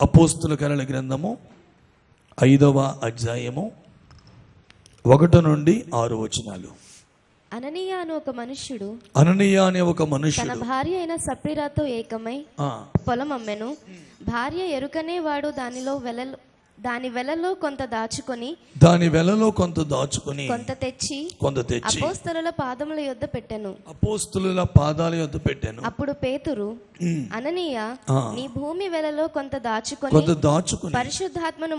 అపోస్తుల కార్యాల గ్రంథము 5వ అధ్యాయము 1 నుండి 6 వచనాలు. అననీయ అనే ఒక మనుష్యుడు తన భార్య అయిన సప్ఫిరాతో ఏకమై పొలం అమ్మెను. భార్య ఎరుకనే వాడు దాని వెలలో కొంత దాచుకొని కొంత తెచ్చి అపోస్తలుల పాదముల యొద్ద పెట్టెను. అప్పుడు పేతురు, అననీయ, నీ భూమి వెలలో కొంత దాచుకొని పరిశుద్ధాత్మను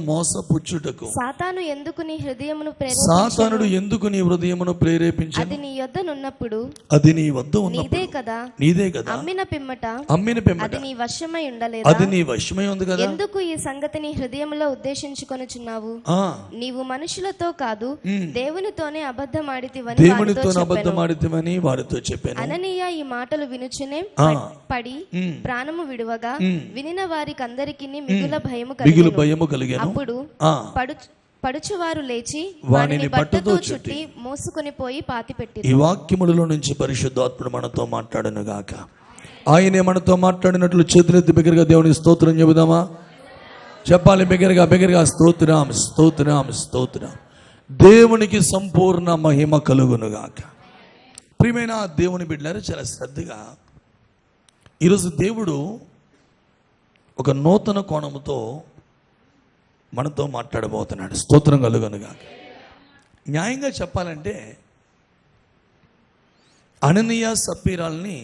మోసపుచ్చుటకు సాతాను ఎందుకు నీ హృదయమును ప్రేరేపించెను? అది నీ యొద్ద నున్నప్పుడు నీదే కదా. అమ్మిన పిమ్మట అది నీ వశమై ఉండలేదా? ఉంది కదా. ఎందుకు ఈ సంగతిని హృదయంలో ఉద్దేశించుకొనుచున్నావు? నీవు మనుషులతో కాదు దేవునితోనే అబద్ధమాడితివని వారితో చెప్పాను. అననీయ ఈ మాటలు వినుచునే పడి ప్రాణము విడువగా వినిన వారికి అందరికీ మిగుల భయము కలిగెను. అప్పుడు పడుచువారు లేచి వానిని బట్టతో చుట్టి మోసుకొని పోయి పాతిపెట్టిరి. ఈ వాక్యములలో నుంచి పరిశుద్ధాత్ముడు మనతో మాట్లాడును గాక. ఆయనే మనతో మాట్లాడినట్లు చేతులెత్తి బిగ్గరగా దేవునికి స్తోత్రం చెబుదామా? చెప్పాలి బిగ్గరగా స్తోత్రం స్తోత్రం స్తోత్రం. దేవునికి సంపూర్ణ మహిమ కలుగునుగాక. ప్రియమైన దేవుని బిడ్డలారా, చాలా శ్రద్ధగా ఈరోజు దేవుడు ఒక నూతన కోణముతో మనతో మాట్లాడబోతున్నాడు. స్తోత్రం కలుగునుగాక. న్యాయంగా చెప్పాలంటే అననీయ సప్ఫిరాల్ని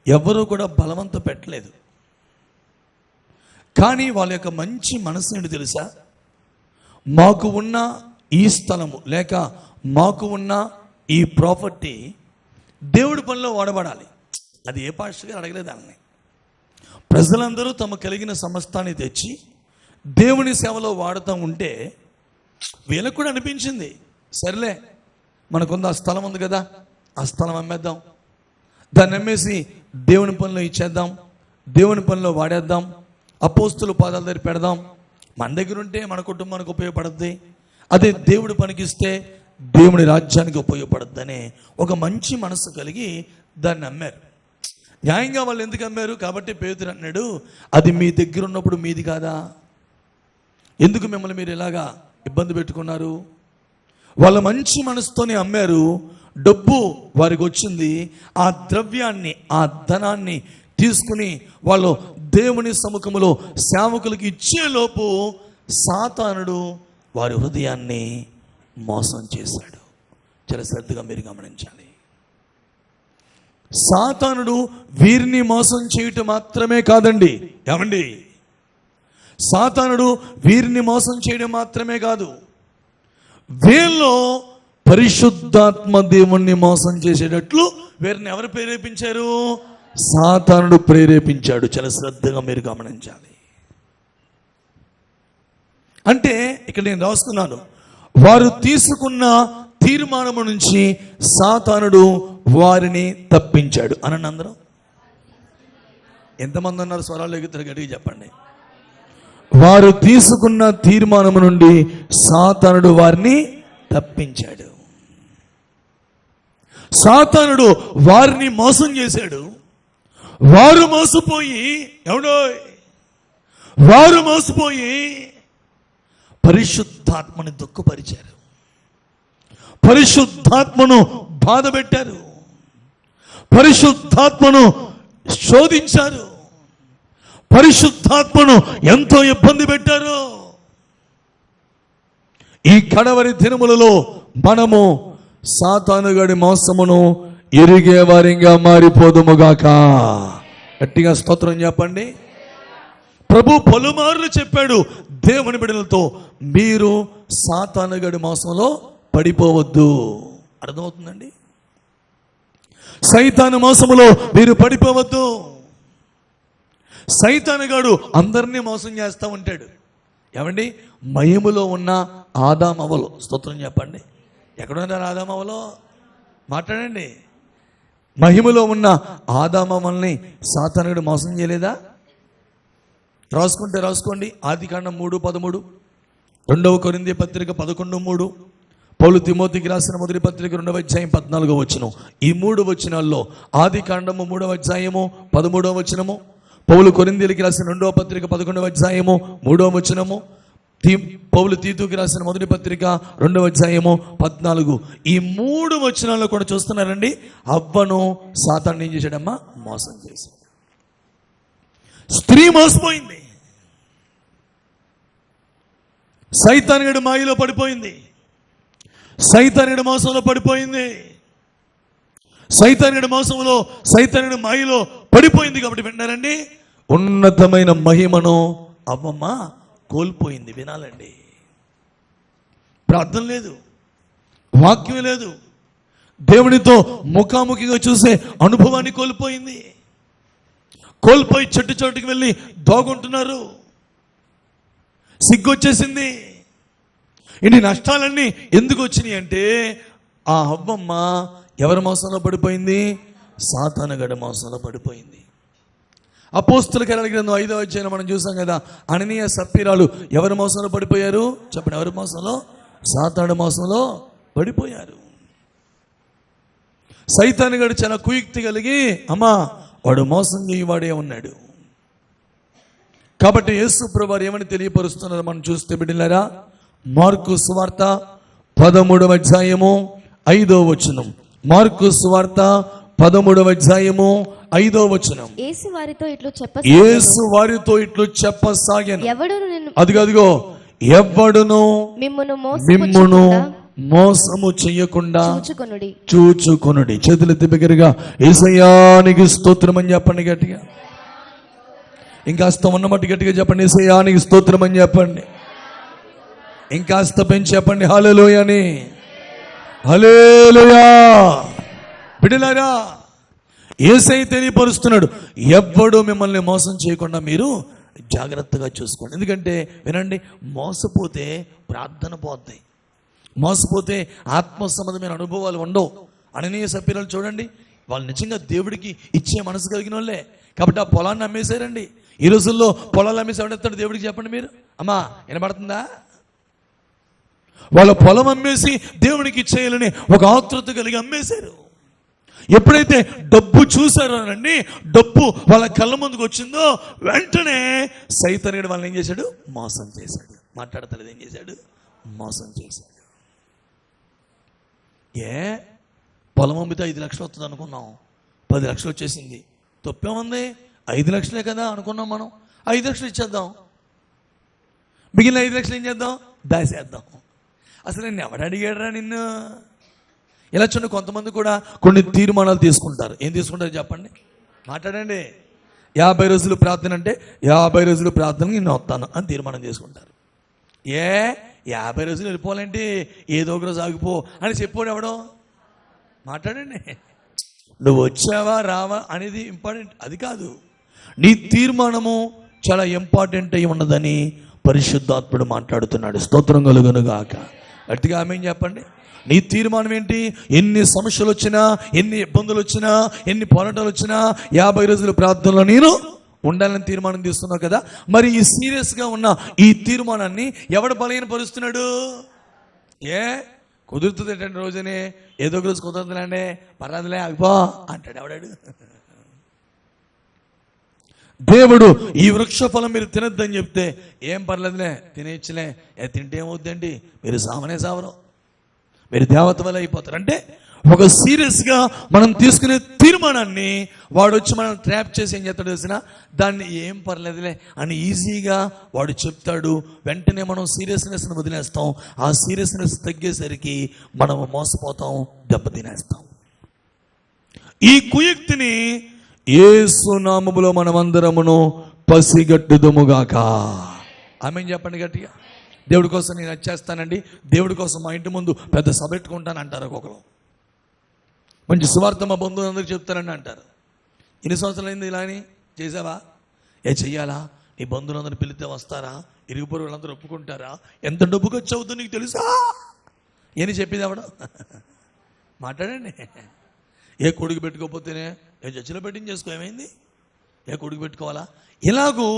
ఎవరు కూడా బలవంత పెట్టలేదు. కానీ వాళ్ళ యొక్క మంచి మనసు ఏంటి తెలుసా? మాకు ఉన్న ఈ స్థలము లేక మాకు ఉన్న ఈ ప్రాపర్టీ దేవుడి పనిలో వాడబడాలి. అది ఏ పాస్టర్ గారు అడగలేదు వాళ్ళని. ప్రజలందరూ తమ కలిగిన సమస్తాన్ని తెచ్చి దేవుని సేవలో వాడుతూ ఉంటే వీళ్ళకు కూడా అనిపించింది, సరేలే మనకుంది ఆ స్థలం ఉంది కదా, ఆ స్థలం అమ్మేద్దాం, దాన్ని అమ్మేసి దేవుని పనిలో ఇచ్చేద్దాం, దేవుని పనిలో వాడేద్దాం, అపోస్తుల పాదాల దగ్గర పెడదాం. మన దగ్గర ఉంటే మన కుటుంబానికి ఉపయోగపడుద్ది, అదే దేవుడి పనికి ఇస్తే దేవుని రాజ్యానికి ఉపయోగపడుద్ది అనే ఒక మంచి మనసు కలిగి దాన్ని అమ్మారు. న్యాయంగా వాళ్ళు ఎందుకు అమ్మారు? కాబట్టి పేతురు అన్నాడు, అది మీ దగ్గర ఉన్నప్పుడు మీది కాదా? ఎందుకు మిమ్మల్ని మీరు ఇలాగా ఇబ్బంది పెట్టుకున్నారు? వాళ్ళ మంచి మనసుతోనే అమ్మారు. డబ్బు వారికి వచ్చింది. ఆ ద్రవ్యాన్ని, ఆ ధనాన్ని తీసుకుని వాళ్ళు దేవుని సముఖములో సేవకులకు ఇచ్చేలోపు సాతానుడు వారి హృదయాన్ని మోసం చేశాడు. చాలా శ్రద్ధగా మీరు గమనించాలి. సాతానుడు వీరిని మోసం చేయటం మాత్రమే కాదండి. ఏమండి, సాతానుడు వీరిని మోసం చేయడం మాత్రమే కాదు, వీళ్ళు పరిశుద్ధాత్మ దేవుణ్ణి మోసం చేసేటట్లు వీరిని ఎవరు ప్రేరేపించారు? సాతానుడు ప్రేరేపించాడు. చాలా శ్రద్ధగా మీరు గమనించాలి. అంటే ఇక్కడ నేను రాసుకున్నాను, వారు తీసుకున్న తీర్మానము నుంచి సాతానుడు వారిని తప్పించాడు. అనండి అందరూ. ఎంతమంది అన్నారు? స్వరాలు ఎగుతారు, గట్టిగా చెప్పండి. వారు తీసుకున్న తీర్మానము నుండి సాతానుడు వారిని తప్పించాడు. సాతానుడు వారిని మోసం చేశాడు. వారు మోసపోయి పరిశుద్ధాత్మని దుఃఖపరిచారు, పరిశుద్ధాత్మను బాధ పెట్టారు, పరిశుద్ధాత్మను శోధించారు, పరిశుద్ధాత్మను ఎంతో ఇబ్బంది పెట్టారు. ఈ కడవరి దినములలో మనము సాతానుగాడి మోసమును ఎరిగే వారిగా మారిపోదుముగాక. గట్టిగా స్తోత్రం చెప్పండి. ప్రభు పలుమార్లు చెప్పాడు దేవుని బిడ్డలతో, మీరు సాతానుగాడి మోసంలో పడిపోవద్దు. అర్థమవుతుందండి? సైతాను మోసములో మీరు పడిపోవద్దు. సైతానుగాడు అందరినీ మోసం చేస్తూ ఉంటాడు. ఏమండి, మహిమలో ఉన్న ఆదామవలు, స్తోత్రం చెప్పండి. ఎక్కడున్నారు ఆదామవలో? మాట్లాడండి. మహిమలో ఉన్న ఆదామవల్ని సాతానుడు మోసం చేయలేదా? రాసుకోండి. ఆదికాండం 3:13, 2 కొరింథీ పత్రిక 11:3, పౌలు తిమోతికి రాసిన మొదటి పత్రిక 2వ అధ్యాయం 14వ వచనం. ఈ 3 వచనాల్లో ఆదికాండము 3వ అధ్యాయము 13వ వచనము, పౌలు కొరింథీయులకు రాసిన 2వ పత్రిక 11వ అధ్యాయము 3వ వచనము, పౌలు తీతుకి రాసిన 1వ పత్రిక 2వ అధ్యాయము 14. ఈ 3 వచనాల్లో కూడా చూస్తున్నారండి, అవ్వను సాతాను ఏం చేశాడమ్మా? మోసం చేశాడు. స్త్రీ మోసపోయింది, సైతానుడి మాయలో పడిపోయింది, సైతానుడి మోసంలో పడిపోయింది, సైతానుడి మోసంలో సైతానుడి మాయలో పడిపోయింది. కాబట్టి విన్నారండి, ఉన్నతమైన మహిమను అవ్వమ్మ కోల్పోయింది. వినాలండి, ప్రార్థన లేదు, వాక్యం లేదు, దేవునితో ముఖాముఖిగా చూసే అనుభవాన్ని కోల్పోయింది. కోల్పోయి చెట్టు చోటుకి వెళ్ళి దోగుంటున్నారు. సిగ్గొచ్చేసింది. ఇన్ని నష్టాలన్నీ ఎందుకు వచ్చినాయి అంటే, ఆ అవ్వమ్మ ఎవరి మోసంలో పడిపోయింది? సాతానుగాడి మోసంలో పడిపోయింది. అపోస్తుల కార్యాల గ్రంథం 5వ అధ్యాయం మనం చూసాం కదా, అననీయ సప్పీరాలు ఎవరి మోసంలో పడిపోయారు? చెప్పండి, ఎవరి మోసంలో? సాతాను మోసంలో పడిపోయారు. సైతానుగాడు చాలా కుయుక్తి కలిగి, అమ్మా వాడు మోసం చేయవాడే ఉన్నాడు. కాబట్టి యేసు ప్రభువారు ఏమని తెలియపరుస్తున్నారో మనం చూస్తే బిడ్డలారా, మార్కు సువార్త 13వ అధ్యాయము 5వ వచనం. మార్కు సువార్త 13వ అధ్యాయము 5వ వచనం. యేసు వారితో ఇట్లు చెప్పసాగాను, అదిగో ఎవ్వడును మిమ్మును మోసము చెయ్యకుండా చూచుకొనుడి. చేతులెత్తి బిగ్గరగా యేసయ్యానికి స్తోత్రం అని చెప్పండి గట్టిగా. ఇంకాస్త ఉన్నమట్టి గట్టిగా చెప్పండి, యేసయ్యానికి స్తోత్రం అని చెప్పండి. ఇంకాస్త పెంచి చెప్పండి, హల్లెలూయా అని. హల్లెలూయా. బిడ్డలారా, యేసయ్య తెలియపరుస్తున్నాడు, ఎవ్వడు మిమ్మల్ని మోసం చేయకుండా మీరు జాగ్రత్తగా చూసుకోండి. ఎందుకంటే వినండి, మోసపోతే ప్రార్థన పోతాయి, మోసపోతే ఆత్మ సంబంధమైన అనుభవాలు ఉండవు. అననీయ సప్పీరాలు చూడండి, వాళ్ళు నిజంగా దేవుడికి ఇచ్చే మనసు కలిగిన వాళ్ళే. కాబట్టి ఆ పొలాన్ని అమ్మేశారండి. ఈ రోజుల్లో పొలాలు అమ్మేసి ఎవడెత్తాడు దేవుడికి? చెప్పండి మీరు. అమ్మా వినపడుతుందా? వాళ్ళ పొలం అమ్మేసి దేవుడికి ఇచ్చేయాలని ఒక ఆతృత కలిగి అమ్మేశారు. ఎప్పుడైతే డబ్బు చూసారో అండి, డబ్బు వాళ్ళ కళ్ళ ముందుకు వచ్చిందో వెంటనే సైతానుడు వాళ్ళని ఏం చేశాడు? మోసం చేశాడు. మాట్లాడతలేదు, ఏం చేశాడు? మోసం చేశాడు. పొలం అమ్మితే 5 లక్షలు వస్తుంది అనుకున్నాం, 10 లక్షలు వచ్చేసింది. తప్పేముంది? 5 లక్షలే కదా అనుకున్నాం మనం, 5 లక్షలు ఇచ్చేద్దాం, మిగిలిన 5 లక్షలు ఏం చేద్దాం? దాసేద్దాం. అసలు నిన్ను ఎవడు అడిగాడరా నిన్ను? ఇలా చూడండి, కొంతమంది కూడా కొన్ని తీర్మానాలు తీసుకుంటారు. ఏం తీసుకుంటారు చెప్పండి? మాట్లాడండి. 50 రోజులు ప్రార్థన అంటే 50 రోజులు ప్రార్థన నేను వస్తాను అని తీర్మానం చేసుకుంటారు. 50 రోజులు వెళ్ళిపోవాలంటే ఏదో ఒక రోజు ఆగిపో అని చెప్పాడు ఎవడో? మాట్లాడండి. నువ్వు వచ్చావా రావా అనేది ఇంపార్టెంట్, అది కాదు. నీ తీర్మానము చాలా ఇంపార్టెంట్ అయి ఉన్నదని పరిశుద్ధాత్ముడు మాట్లాడుతున్నాడు. స్తోత్రం కలుగును గాక. గట్టిగా ఆమేన్ చెప్పండి. నీ తీర్మానం ఏంటి? ఎన్ని సమస్యలు వచ్చినా, ఎన్ని ఇబ్బందులు వచ్చినా, ఎన్ని పోరాటాలు వచ్చినా 50 రోజుల ప్రార్థనలో నేను ఉండాలని తీర్మానం తీస్తున్నావు కదా. మరి ఈ సీరియస్గా ఉన్న ఈ తీర్మానాన్ని ఎవడు బలహీనపరుస్తున్నాడు? కుదురుతుంది ఏంటంటే రోజునే ఏదో ఒక రోజు కుదరదులేండి, పర్వాదులే ఆగిపో అంటాడు ఎవడాడు? దేవుడు ఈ వృక్ష ఫలం మీరు తినొద్దని చెప్తే ఏం పర్లేదులే తినేయచ్చులే, తింటే ఏమవుద్దండి? మీరు సామనే సావరు, మీరు దేవత వల్ల అయిపోతారు. అంటే ఒక సీరియస్గా మనం తీసుకునే తీర్మానాన్ని వాడు వచ్చి మనం ట్రాప్ చేసి ఏం చేస్తాడు తెలిసిన, దాన్ని ఏం పర్లేదులే అని ఈజీగా వాడు చెప్తాడు. వెంటనే మనం సీరియస్నెస్ని వదిలేస్తాం. ఆ సీరియస్నెస్ తగ్గేసరికి మనం మోసపోతాం, దెబ్బతినేస్తాం. ఈ కుయుక్తిని యేసు నామములో మనమందరమును పసిగట్టుదుముగాక. ఆమేన్ చెప్పండి గట్టిగా. దేవుడి కోసం నేను వచ్చేస్తానండి, దేవుడి కోసం మా ఇంటి ముందు పెద్ద సభ పెట్టుకుంటాను అంటారు ఒక్కొక్కరు. మంచి సువార్త మా బంధువులందరికీ చెప్తారండి అంటారు. ఎన్ని సంవత్సరాలు అయింది ఇలా అని? చేసావా? చెయ్యాలా? నీ బంధువులందరూ పిలిస్తే వస్తారా? ఇరుగు పొరుగు వాళ్ళందరూ ఒప్పుకుంటారా? ఎంత డబ్బు ఖర్చు అవుతుందో నీకు తెలుసా? ఏని చెప్పింది ఆవిడ? మాట్లాడండి. ఏ కొడుకు పెట్టుకోకపోతేనే చర్చిలో పెట్టించేసుకో, ఏమైంది? ఏ కొడుకు పెట్టుకోవాలా? ఇలాగూ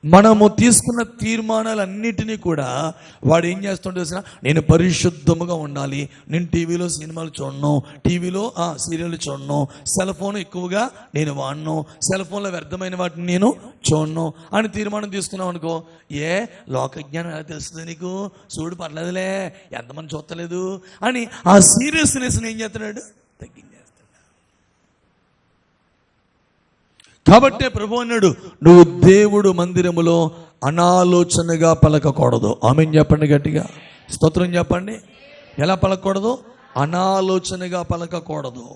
మనము తీసుకున్న తీర్మానాలన్నిటినీ కూడా వాడు ఏం చేస్తుంటే తెలిసిన, నేను పరిశుద్ధముగా ఉండాలి, నేను టీవీలో సినిమాలు చూడను, టీవీలో సీరియల్ చూడను, సెల్ ఫోన్ ఎక్కువగా నేను వాడను, సెల్ ఫోన్లో వ్యర్థమైన వాటిని నేను చూడను అని తీర్మానం తీసుకున్నాం అనుకో, ఏ లోకజ్ఞానం ఎలా తెలుస్తుంది నీకు, చూడు పర్లేదులే ఎంతమంది చూస్తలేదు అని ఆ సీరియస్నెస్ని ఏం చేస్తున్నాడు, తగ్గించేస్తాడు. కాబట్టే ప్రభు అన్నాడు, నువ్వు దేవుడు మందిరములో అనాలోచనగా పలకకూడదు. ఆమేన్ చెప్పండి గట్టిగా, స్తోత్రం చెప్పండి. ఎలా పలకకూడదు? అనాలోచనగా పలకకూడదు.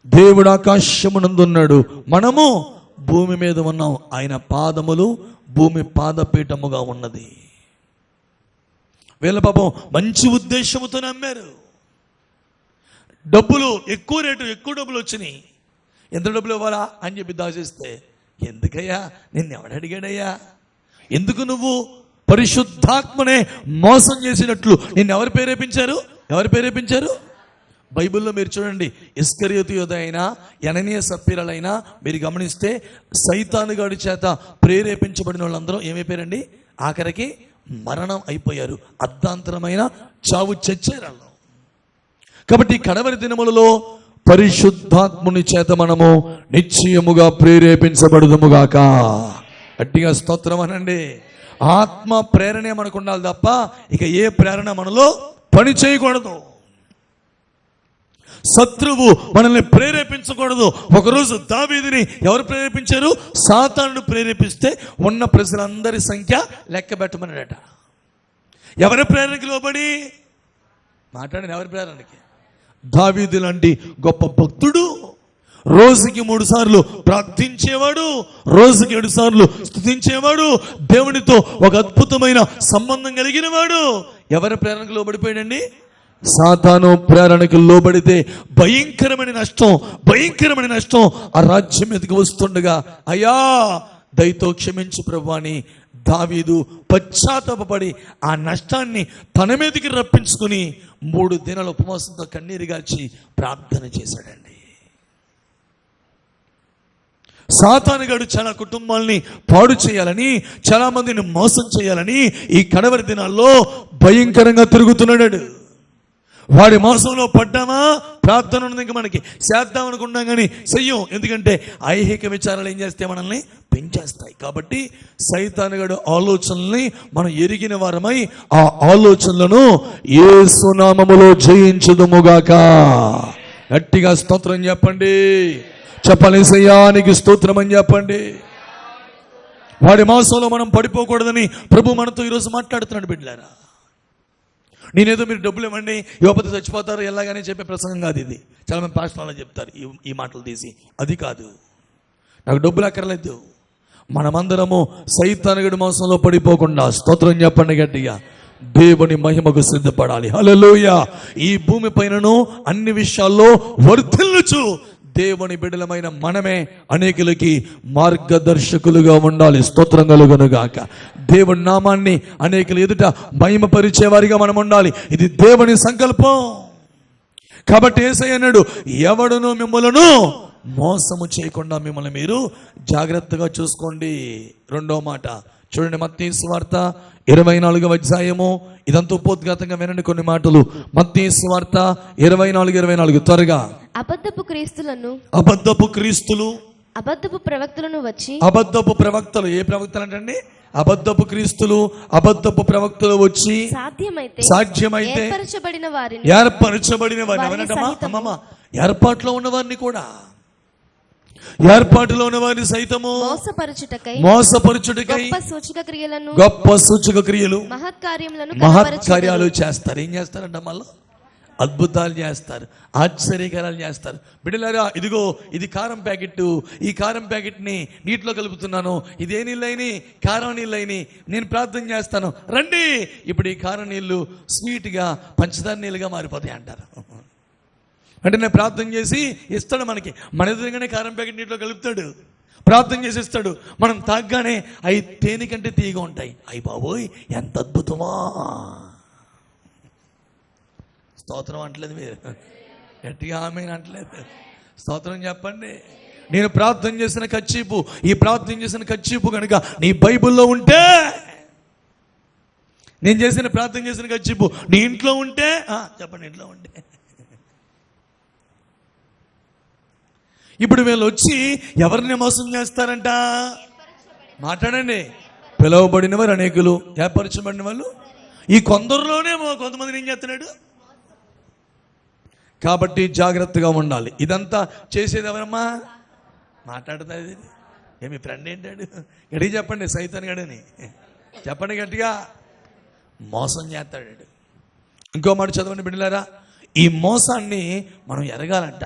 దేవుడు ఆకాశమునందున్నాడు, మనము భూమి మీద ఉన్నాం, ఆయన పాదములు భూమి పాదపీఠముగా ఉన్నది. వీళ్ళ పాపం మంచి ఉద్దేశముతో నమ్మారు. డబ్బులు ఎక్కువ రేటు, ఎక్కువ డబ్బులు వచ్చినాయి, ఎంత డబ్బులు ఇవ్వాలా అని చెప్పి దాచేస్తే, ఎందుకయ్యా నిన్ను ఎవడు అడిగాడయ్యా, ఎందుకు నువ్వు పరిశుద్ధాత్మనే మోసం చేసినట్లు నిన్ను ఎవరు ప్రేరేపించారు? బైబిల్లో మీరు చూడండి, ఇస్కరియోతు యోధ అయినా ఎననీయ సప్పీరాలైనా మీరు గమనిస్తే సైతాను గాడి చేత ప్రేరేపించబడిన వాళ్ళందరూ ఏమైపోయారండి, ఆఖరికి మరణం అయిపోయారు, అర్ధాంతరమైన చావు చచ్చారు. కాబట్టి కడవరి దినములలో పరిశుద్ధాత్ముని చేత మనము నిశ్చయముగా ప్రేరేపించబడుదుముగాక. గట్టిగా స్తోత్రం అనండి. ఆత్మ ప్రేరణే మనకు ఉండాలి తప్ప ఇక ఏ ప్రేరణ మనలో పని చేయకూడదు. శత్రువు మనల్ని ప్రేరేపించకూడదు. ఒకరోజు దావీదుని ఎవరు ప్రేరేపించారు? సాతానుడు ప్రేరేపిస్తే ఉన్న ప్రజలందరి సంఖ్య లెక్క పెట్టమన్నాడట. ఎవరి ప్రేరణకి లోబడి మాట్లాడిన, ఎవరి ప్రేరణకి? దావీదు లాంటి గొప్ప భక్తుడు, రోజుకి 3 సార్లు ప్రార్థించేవాడు, రోజుకి 7 సార్లు స్తుతించేవాడు, దేవునితో ఒక అద్భుతమైన సంబంధం కలిగిన వాడు ఎవరి ప్రేరణకు లోబడిపోయాడండి? సాతాను ప్రేరణకు లోబడితే భయంకరమైన నష్టం ఆ రాజ్యం మీదకి వస్తుండగా, అయ్యా దయతో క్షమించు ప్రభు అని దావీదు పశ్చాత్తాపపడి ఆ నష్టాన్ని తన మీదకి రప్పించుకుని 3 దినాల ఉపవాసంతో కన్నీరుగార్చి ప్రార్థన చేశాడండి. సాతానుగాడు చాలా కుటుంబాలని పాడు చేయాలని, చాలా మందిని మోసం చేయాలని ఈ కడవరి దినాల్లో భయంకరంగా తిరుగుతున్నాడు. వాడి మోసంలో పడ్డామా, ప్రార్థన ఉన్నది ఇంకా మనకి, చేద్దాం అనుకున్నాం కానీ చెయ్యం. ఎందుకంటే ఐహిక విచారాలు ఏం చేస్తే మనల్ని పెంచేస్తాయి. కాబట్టి సైతానుగాడు ఆలోచనల్ని మనం ఎరిగిన వారమై ఆ ఆలోచనలను యేసు నామములో జయించుదుముగాక. గట్టిగా స్తోత్రం చెప్పండి. చెప్పాలి, యేసయ్యానికి స్తోత్రం అని చెప్పండి. వాడి మోసంలో మనం పడిపోకూడదని ప్రభు మనతో ఈరోజు మాట్లాడుతున్నాడు. బిడ్డలారా, నేనేదో మీరు డబ్బులు ఇవ్వండి, యువపతి చచ్చిపోతారు ఎలాగని చెప్పే ప్రసంగం కాదు ఇది. చాలా మంది పాస్టర్లు చెప్తారు ఈ మాటలు తీసి, అది కాదు. నాకు డబ్బులు అక్కర్లేదు. మనమందరము సైతానుడి మోసంలో పడిపోకుండా, స్తోత్రం చెప్పండి గట్టిగా, దేవుని మహిమకు సిద్ధపడాలి. హల్లెలూయా. ఈ భూమి పైనను అన్ని విషయాల్లో వర్ధిల్లుచు దేవుని బిడ్డలమైన మనమే అనేకులకి మార్గదర్శకులుగా ఉండాలి. స్తోత్రం కలుగునుగాక. దేవుని నామాన్ని అనేకులు ఎదుట మహిమపరిచేవారిగా మనం ఉండాలి. ఇది దేవుని సంకల్పం. కాబట్టి యేసయ్య అన్నాడు, ఎవడును మిమ్మలను మోసము చేయకుండా మిమ్మల్ని మీరు జాగ్రత్తగా చూసుకోండి. 2వ మాట చూడండి, మత్తయి సువార్త 24వ అధ్యాయము. ఇదంతా ఉపోద్ఘాతంగా వినండి కొన్ని మాటలు. మత్తయి సువార్త 24:24 త్వరగా. అబద్ధపు క్రీస్తులు అబద్ధపు ప్రవక్తలను వచ్చి, అబద్ధపు ప్రవక్తలు, ఏ ప్రవక్తలు అంటే అబద్ధపు క్రీస్తులు, అబద్ధపు ప్రవక్తలు వచ్చి సాధ్యమైతే ఏర్పరచబడిన వారిని ఏర్పాట్లో ఉన్న వారిని కూడా, ఏర్పాటులో ఉన్న వారిని సైతము మోసపరచుటకై గొప్ప సూచక క్రియలు మహత్కార్యాలు చేస్తారు. ఏం చేస్తారంట? మళ్ళీ అద్భుతాలు చేస్తారు, ఆశ్చర్యకరాలు చేస్తారు. బిడ్డలారా, ఇదిగో ఇది కారం ప్యాకెట్, ఈ కారం ప్యాకెట్ని నీటిలో కలుపుతున్నాను, ఇదే నీళ్ళైని కారం నీళ్ళైని, నేను ప్రార్థన చేస్తాను రండి, ఇప్పుడు ఈ కారం నీళ్ళు స్వీట్గా పంచదార నీళ్ళుగా మారిపోతాయి అంటారు. అంటే నేను ప్రార్థన చేసి ఇస్తాడు మనకి, మన ఎదురుగానే కారం ప్యాకెట్ నీటిలో కలుపుతాడు, ప్రార్థన చేసి ఇస్తాడు. మనం తాగ్గానే అవి తేనెకంటే తీయగా ఉంటాయి. అయ్యి బాబోయ్ ఎంత అద్భుతమా! స్తోత్రం అంటలేదు మీరు, గట్టిగా ఆమేన్ అంటలేదు. స్తోత్రం చెప్పండి. నేను ప్రార్థన చేసిన కర్చీపు, ఈ ప్రార్థన చేసిన కర్చీపు కనుక నీ బైబిల్లో ఉంటే, నేను చేసిన ప్రార్థన చేసిన కర్చీపు నీ ఇంట్లో ఉంటే, చెప్పండి, ఇంట్లో ఉంటే. ఇప్పుడు వీళ్ళు వచ్చి ఎవరిని మోసం చేస్తారంట? మాట్లాడండి. పిలువబడిన వారు అనేకులు, ఏర్పరచబడిన వాళ్ళు ఈ కొందరిలోనే కొంతమందిని ఏం చేస్తున్నాడు? కాబట్టి జాగ్రత్తగా ఉండాలి. ఇదంతా చేసేది ఎవరమ్మా? మాట్లాడుతుంది ఏమి ఫ్రెండ్ ఏంటాడు? గట్టిగా చెప్పండి, సైతాన్ గడని చెప్పండి గట్టిగా. మోసం చేస్తాడు. ఇంకో మాట చదవండి బిడ్డలారా, ఈ మోసాన్ని మనం ఎరగాలంట.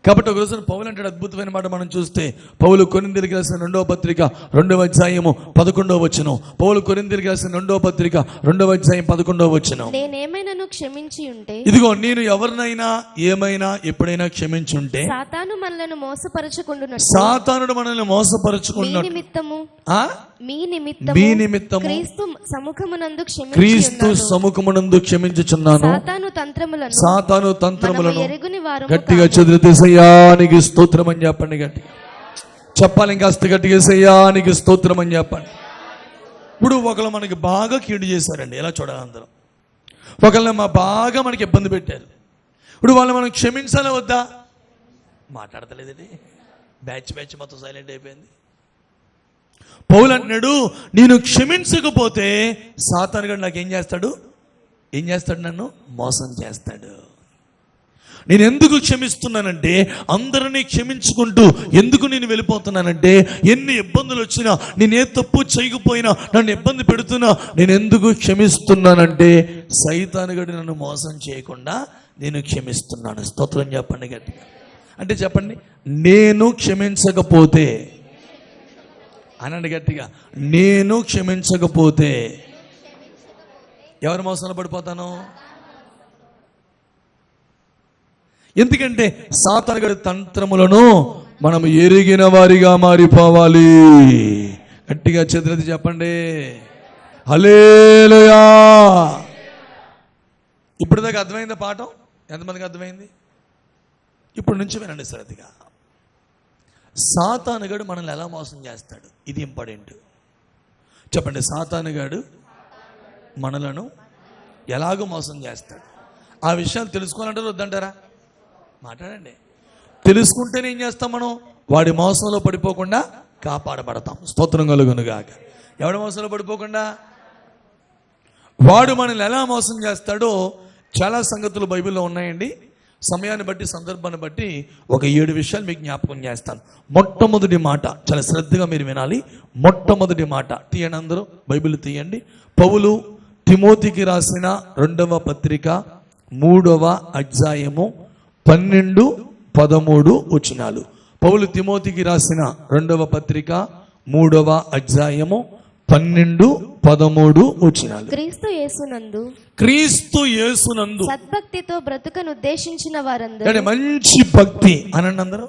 కాబట్టి ఒక రోజున పౌలు అంటాడు, అద్భుతమైన మాట మనం చూస్తే, పౌలు కొరింథీయులకు రాసిన 2వ పత్రిక 2వ అధ్యాయము 11వ వచనం. పౌలు కొరింథీయులకు రాసిన 2వ పత్రిక 2వ అధ్యాయం 11వ వచనం. నేనేమైనాను క్షమించి ఉంటే, ఇదిగో నేను ఎవరినైనా ఏమైనా ఎప్పుడైనా క్షమించి ఉంటే, సాతాను మనలను మోసపరచుకుంటున్నట్టు, సాతానుడు మనల్ని మోసపరచుకున్నట్టు మీ నిమిత్తము క్రీస్తు సముఖమునందు క్షమించుచున్నాను. సాతాను తంత్రములను ఎరుగుని వారు గట్టిగా చదివితేసయ్యానికి స్తోత్రం అని చెప్పండి. గట్టిగా చెప్పాలి, ఇంకాస్త గట్టిగా సయ్యానికి స్తోత్రం అని చెప్పండి. ఇప్పుడు ఒకళ్ళు మనకి బాగా కీడు చేశారండి, ఎలా చూడాలి అందరం. ఒకళ్ళని బాగా మనకి ఇబ్బంది పెట్టారు. ఇప్పుడు వాళ్ళు మనం క్షమించాలా వద్దా? మాట్లాడతలేదండి. బ్యాచ్ మొత్తం సైలెంట్ అయిపోయింది. పౌలు అంటున్నాడు, నేను క్షమించకపోతే సాతానుగాడు నాకేం చేస్తాడు? ఏం చేస్తాడు? నన్ను మోసం చేస్తాడు. నేను ఎందుకు క్షమిస్తున్నానంటే, అందరినీ క్షమించుకుంటూ ఎందుకు నేను వెళ్ళిపోతున్నానంటే, ఎన్ని ఇబ్బందులు వచ్చినా, నేనే తప్పు చేయకపోయినా, నన్ను ఇబ్బంది పెడుతున్నా, నేను ఎందుకు క్షమిస్తున్నానంటే, సైతానుగాడు నన్ను మోసం చేయకుండా నేను క్షమిస్తున్నాను. స్తోత్రం చెప్పండి గట్టిగా. అంటే చెప్పండి, నేను క్షమించకపోతే, అనండి గట్టిగా, నేను క్షమించకపోతే ఎవరి మోసంలో పడిపోతాను? ఎందుకంటే సాతానుగాడి తంత్రములను మనం ఎరిగిన వారిగా మారిపోవాలి. గట్టిగా చదివితే చెప్పండి, హల్లెలూయా. ఇప్పుడు దాకా అర్థమైందా పాఠం? ఎంతమందికి అర్థమైంది? ఇప్పుడు నుంచి వినండి శ్రద్ధగా. సాతానుగాడు మనల్ని ఎలా మోసం చేస్తాడు? ఇది ఇంపార్టెంట్. చెప్పండి, సాతానుగాడు మనలను ఎలాగో మోసం చేస్తాడు. ఆ విషయాలు తెలుసుకోవాలంటారా వద్దంటారా? మాట్లాడండి. తెలుసుకుంటేనే ఏం చేస్తాం? మనం వాడి మోసంలో పడిపోకుండా కాపాడబడతాం. స్తోత్రం కలుగును గాక. ఎవడి మోసంలో పడిపోకుండా? వాడు మనల్ని ఎలా మోసం చేస్తాడో చాలా సంగతులు బైబిల్లో ఉన్నాయండి. సమయాన్ని బట్టి, సందర్భాన్ని బట్టి ఒక 7 విషయాలు మీకు జ్ఞాపకం చేస్తాను. మొట్టమొదటి మాట చాలా శ్రద్ధగా మీరు వినాలి. మొట్టమొదటి మాట తీయండి, అందరూ బైబిల్ తీయండి. పౌలు తిమోతికి రాసిన 2వ పత్రిక 3వ అధ్యాయము 12-13 వచనాలు. పౌలు తిమోతికి రాసిన 2వ పత్రిక 3వ అధ్యాయము 12-13 వచనాలు. క్రీస్తు యేసునందు సద్భక్తితో బ్రతుకను ఉద్దేశించిన వారందరూ, మంచి భక్తి అనండి, అందరూ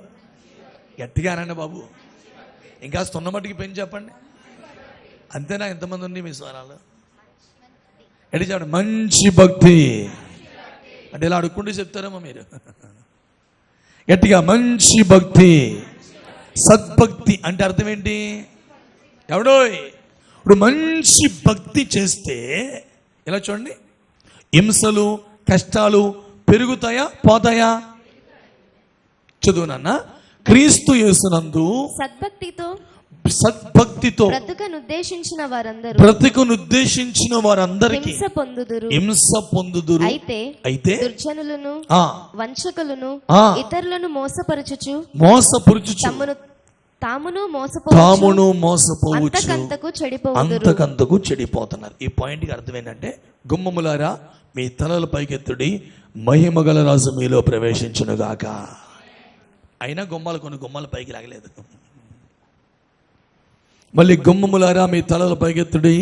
గట్టిగా అనండి బాబు. ఇంకా స్తున్న మట్టికి పెంచి చెప్పండి. అంతేనా? ఎంతమంది ఉంది మీ స్వరాలు? ఎట్టి చెప్పండి, మంచి భక్తి అంటే ఇలా అడుక్కుంటూ చెప్తారేమో మీరు. గట్టిగా, మంచి భక్తి. సద్భక్తి అంటే అర్థం ఏంటి? ఎవడో ఇప్పుడు మంచి భక్తి చేస్తే ఇలా చూడండి, హింసలు, కష్టాలు పెరుగుతాయా పోతాయా? చదువు నాన్న. క్రీస్తు యేసునందు సద్భక్తితో బ్రతుకనుద్దేశించిన వారందరికీ హింస పొందుదురు. అయితే దుర్జనులను, వంచకులను, ఇతరులను మోసపరచుచు తామును మోసపోవచ్చు, అంతకంతకు చెడిపోతున్నారు. ఈ పాయింట్కి అర్థం ఏంటంటే, గుమ్మములారా మీ తలల పైకెత్తుడి, మహిమగల రాజు మీలో ప్రవేశించునుగాక. అయినా కొన్ని గుమ్మాలు పైకి లాగలేదు. మళ్ళీ గుమ్మములారా మీ తలల పైకెత్తుడి,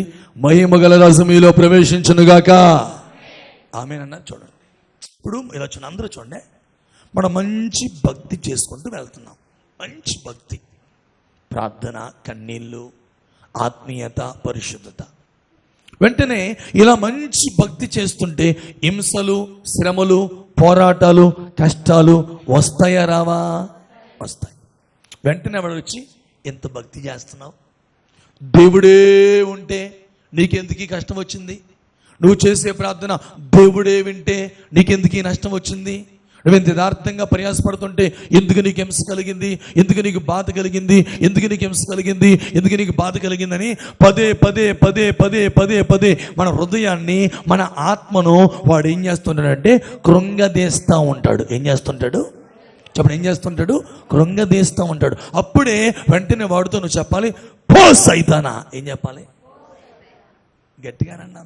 మహిమగల రాజు మీలో ప్రవేశించునుగాక. ఆమేనన్నా. చూడండి, ఇప్పుడు ఇలా చూడండి, అందరూ చూడండి, మనం మంచి భక్తి చేసుకుంటూ వెళ్తున్నాం. మంచి భక్తి, ప్రార్థన, కన్నీళ్ళు, ఆత్మీయత, పరిశుద్ధత. వెంటనే ఇలా మంచి భక్తి చేస్తుంటే హింసలు, శ్రమలు, పోరాటాలు, కష్టాలు వస్తాయా రావా? వస్తాయి. వెంటనే వాడు వచ్చి, ఎంత భక్తి చేస్తున్నావు, దేవుడే ఉంటే నీకెందుకు ఈ కష్టం వచ్చింది, నువ్వు చేసే ప్రార్థన దేవుడే వింటే నీకెందుకు ఈ నష్టం వచ్చింది, నువ్వెంత యథార్థంగా ప్రయాసపడుతుంటే ఎందుకు నీకు హింస కలిగింది, ఎందుకు నీకు బాధ కలిగింది, ఎందుకు నీకు హింస కలిగింది, ఎందుకు నీకు బాధ కలిగిందని పదే పదే పదే పదే పదే పదే మన హృదయాన్ని, మన ఆత్మను వాడు ఏం చేస్తుంటాడంటే కృంగదీస్తూ ఉంటాడు. ఏం చేస్తుంటాడు చెప్పండి, ఏం చేస్తుంటాడు? కృంగదీస్తూ ఉంటాడు. అప్పుడే వెంటనే వాడుతో నువ్వు చెప్పాలి, పో సైతానా. ఏం చెప్పాలి? గట్టిగానన్నా